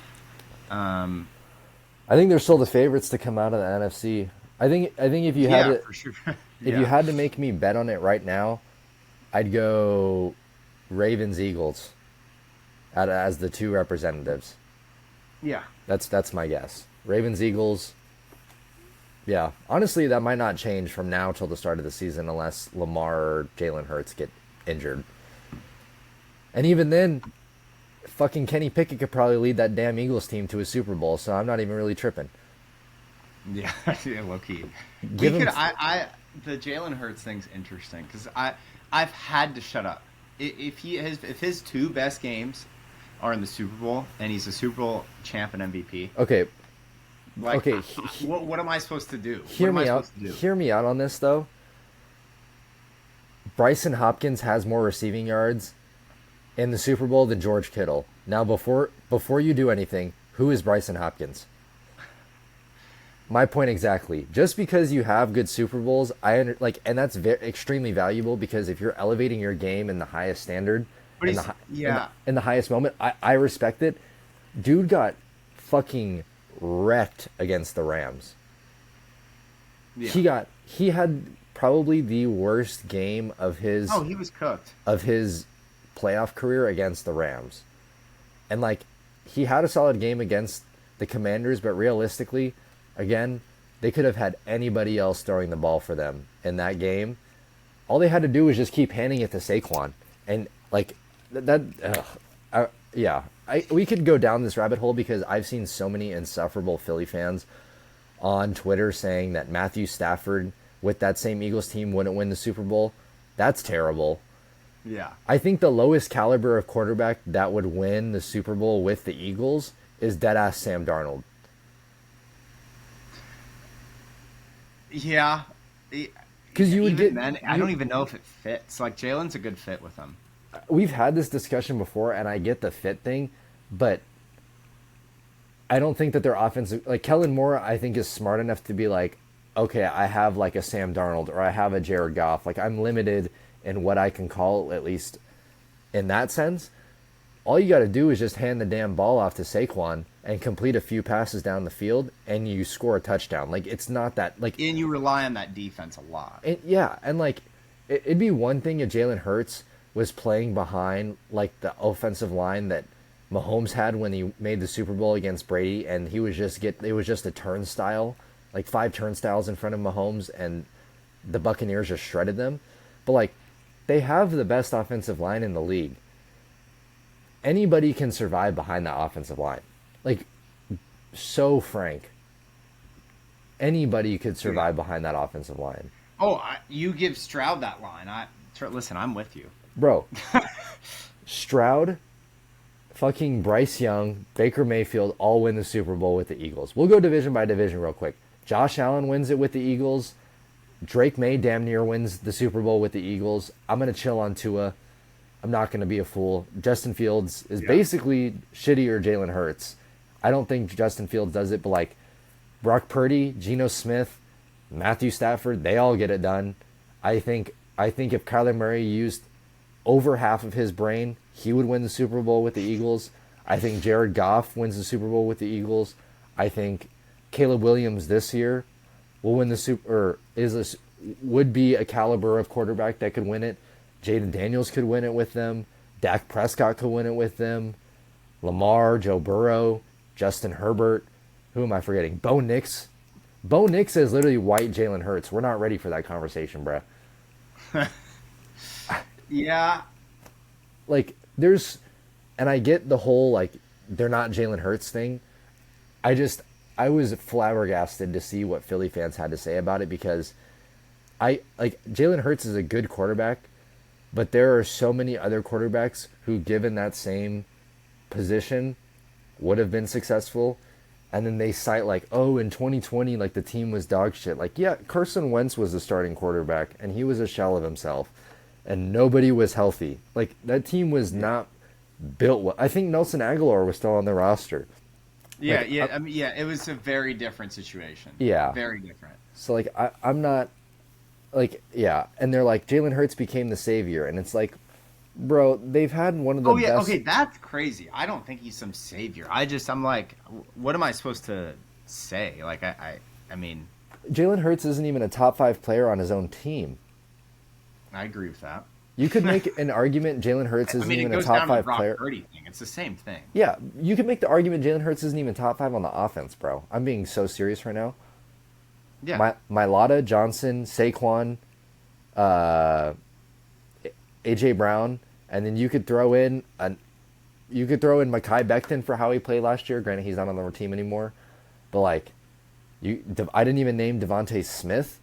I think they're still the favorites to come out of the NFC. I think if you had for sure. if you had to make me bet on it right now, I'd go Ravens, Eagles as the two representatives. Yeah. That's my guess. Ravens, Eagles. Yeah, honestly, that might not change from now till the start of the season unless Lamar or Jalen Hurts get injured. And even then, fucking Kenny Pickett could probably lead that damn Eagles team to a Super Bowl, so I'm not even really tripping. Yeah, yeah, low key. We Give him. could. The Jalen Hurts thing's interesting because I've had to shut up. If his two best games are in the Super Bowl and he's a Super Bowl champ and MVP, Okay, like, okay. what am I supposed to do? Hear What am me I out. supposed to do? Hear me out on this though. Bryson Hopkins has more receiving yards in the Super Bowl than George Kittle. Now, before you do anything, who is Bryson Hopkins? My point exactly. Just because you have good Super Bowls, and that's extremely valuable because if you're elevating your game in the highest standard, But in he's yeah, in the highest moment, I respect it. Dude got fucking wrecked against the Rams. yeah. He had probably the worst game Oh, he was cooked. of his playoff career against the Rams. And like he had a solid game against the Commanders, but realistically, again, they could have had anybody else throwing the ball for them in that game. All they had to do was just keep handing it to Saquon, and like yeah, we could go down this rabbit hole because I've seen so many insufferable Philly fans on Twitter saying that Matthew Stafford with that same Eagles team wouldn't win the Super Bowl. That's terrible. Yeah, I think the lowest caliber of quarterback that would win the Super Bowl with the Eagles is deadass Sam Darnold. yeah. Because you would Even get. then, I don't even know if it fits. Like Jalen's a good fit with him. We've had this discussion before, and I get the fit thing, but I don't think that their offensive. Like Kellen Moore, I think is smart enough to be like, okay, I have like a Sam Darnold or I have a Jared Goff. Like I'm limited in what I can call, at least in that sense. All you got to do is just hand the damn ball off to Saquon and complete a few passes down the field, and you score a touchdown. Like it's not that like. And you rely on that defense a lot. And like it'd be one thing if Jalen Hurts was playing behind like the offensive line that Mahomes had when he made the Super Bowl against Brady, and he was it was just a turnstile, like 5 turnstiles in front of Mahomes, and the Buccaneers just shredded them. But like they have the best offensive line in the league. Anybody can survive behind that offensive line. Like, so frank. Anybody could survive behind that offensive line. Oh, you give Stroud that line. Listen, I'm with you. Bro, Stroud, fucking Bryce Young, Baker Mayfield all win the Super Bowl with the Eagles. We'll go division by division real quick. Josh Allen wins it with the Eagles. Drake May damn near wins the Super Bowl with the Eagles. I'm going to chill on Tua. I'm not going to be a fool. Justin Fields is basically shittier Jalen Hurts. I don't think Justin Fields does it, but like Brock Purdy, Geno Smith, Matthew Stafford, they all get it done. I think if Kyler Murray used over half of his brain, he would win the Super Bowl with the Eagles. I think Jared Goff wins the Super Bowl with the Eagles. I think Caleb Williams this year will win the would be a caliber of quarterback that could win it. Jaden Daniels could win it with them. Dak Prescott could win it with them. Lamar, Joe Burrow, Justin Herbert. Who am I forgetting? Bo Nix. Bo Nix is literally white Jalen Hurts. We're not ready for that conversation, bruh. Yeah. Like, and I get the whole, like, they're not Jalen Hurts thing. I was flabbergasted to see what Philly fans had to say about it because Jalen Hurts is a good quarterback, but there are so many other quarterbacks who, given that same position, would have been successful. And then they cite like, oh, in 2020, like the team was dog shit. Like, yeah, Carson Wentz was the starting quarterback, and he was a shell of himself, and nobody was healthy. Like that team was not built well. I think Nelson Aguilar was still on the roster. Yeah, Like, yeah. I mean, yeah, it was a very different situation. Yeah. Very different. So like I'm not like yeah, and they're like Jalen Hurts became the savior, and it's like, bro, they've had one of the best. Okay, that's crazy. I don't think he's some savior. I'm like, what am I supposed to say? Like, I mean, Jalen Hurts isn't even a top 5 player on his own team. I agree with that. You could make an argument Jalen Hurts I isn't mean, it even a goes top down to the five Brock player. Purdy thing. It's the same thing. Yeah, you could make the argument Jalen Hurts isn't even top five on the offense, bro. I'm being so serious right now. Yeah. My Lotta, Johnson, Saquon, uh, AJ Brown, and then you could throw in Mekhi Becton for how he played last year. Granted, he's not on the team anymore, but like, I didn't even name Devontae Smith.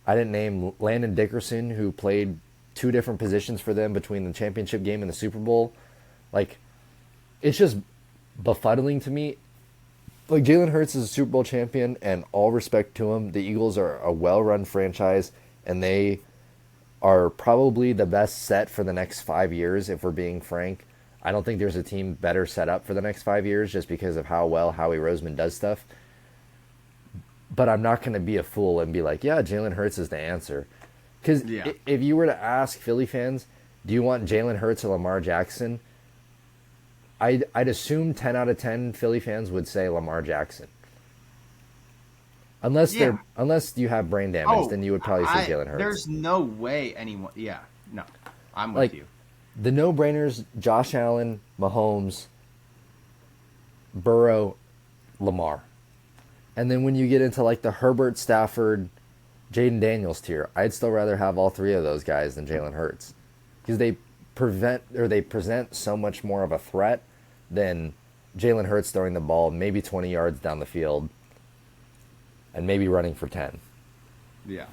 I didn't name Landon Dickerson, who played two different positions for them between the championship game and the Super Bowl. Like, it's just befuddling to me. Like, Jalen Hurts is a Super Bowl champion, and all respect to him. The Eagles are a well-run franchise, and they are probably the best set for the next 5 years, if we're being frank. I don't think there's a team better set up for the next 5 years just because of how well Howie Roseman does stuff. But I'm not going to be a fool and be like, yeah, Jalen Hurts is the answer. Because Yeah. if you were to ask Philly fans, do you want Jalen Hurts or Lamar Jackson? I'd assume 10 out of 10 Philly fans would say Lamar Jackson. Unless you have brain damage, then you would probably say Jalen Hurts. There's no way anyone. Yeah, no, I'm with Like, you. the no-brainers: Josh Allen, Mahomes, Burrow, Lamar. And then when you get into like the Herbert, Stafford, Jaden Daniels tier, I'd still rather have all three of those guys than Jalen Hurts, because they present so much more of a threat than Jalen Hurts throwing the ball maybe 20 yards down the field and maybe running for 10. Yeah.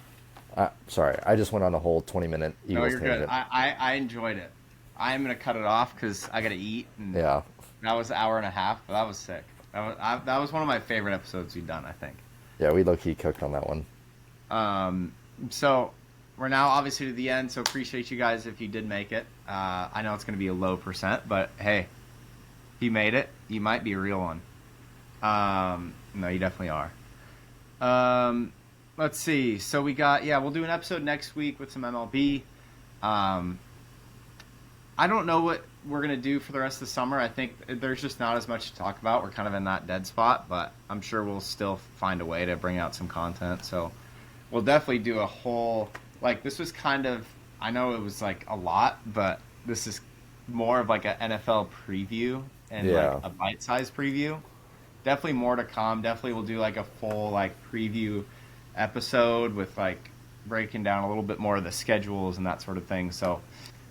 Sorry, I just went on a whole 20-minute No, Eagles you're tangent. good. I enjoyed it. I am gonna cut it off because I gotta eat. And Yeah. That was an hour and a half, but that was sick. That was one of my favorite episodes we've done, I think. Yeah, we low-key cooked on that one. So we're now obviously to the end, so appreciate you guys if you did make it. I know it's going to be a low percent, but hey, if you made it, you might be a real one. No, you definitely are. Let's see. So we'll do an episode next week with some MLB. I don't know what we're going to do for the rest of the summer. I think there's just not as much to talk about. We're kind of in that dead spot, but I'm sure we'll still find a way to bring out some content. So we'll definitely do a whole, like, this was kind of, I know it was like a lot, but this is more of like an NFL preview and like a bite-sized preview. Definitely more to come. Definitely we'll do like a full like preview episode with like breaking down a little bit more of the schedules and that sort of thing. So,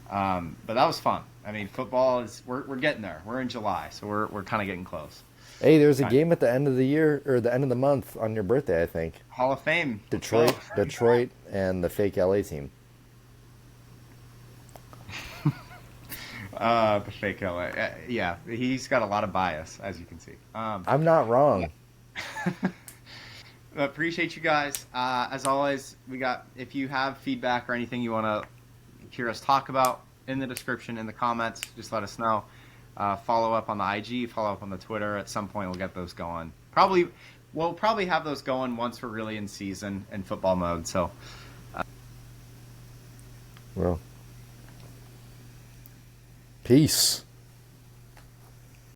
but that was fun. I mean, football is, we're getting there. We're in July, so we're kind of getting close. Hey, there's a game at the end of the year, or the end of the month on your birthday, I think. Hall of Fame. Detroit, and the fake LA team. The fake LA. Yeah, he's got a lot of bias, as you can see. I'm not wrong. Appreciate you guys. As always, if you have feedback or anything you want to hear us talk about, in the description, in the comments, just let us know. Follow up on the IG, follow up on the Twitter. At some point, we'll get those going. We'll probably have those going once we're really in season and football mode. So, well, peace.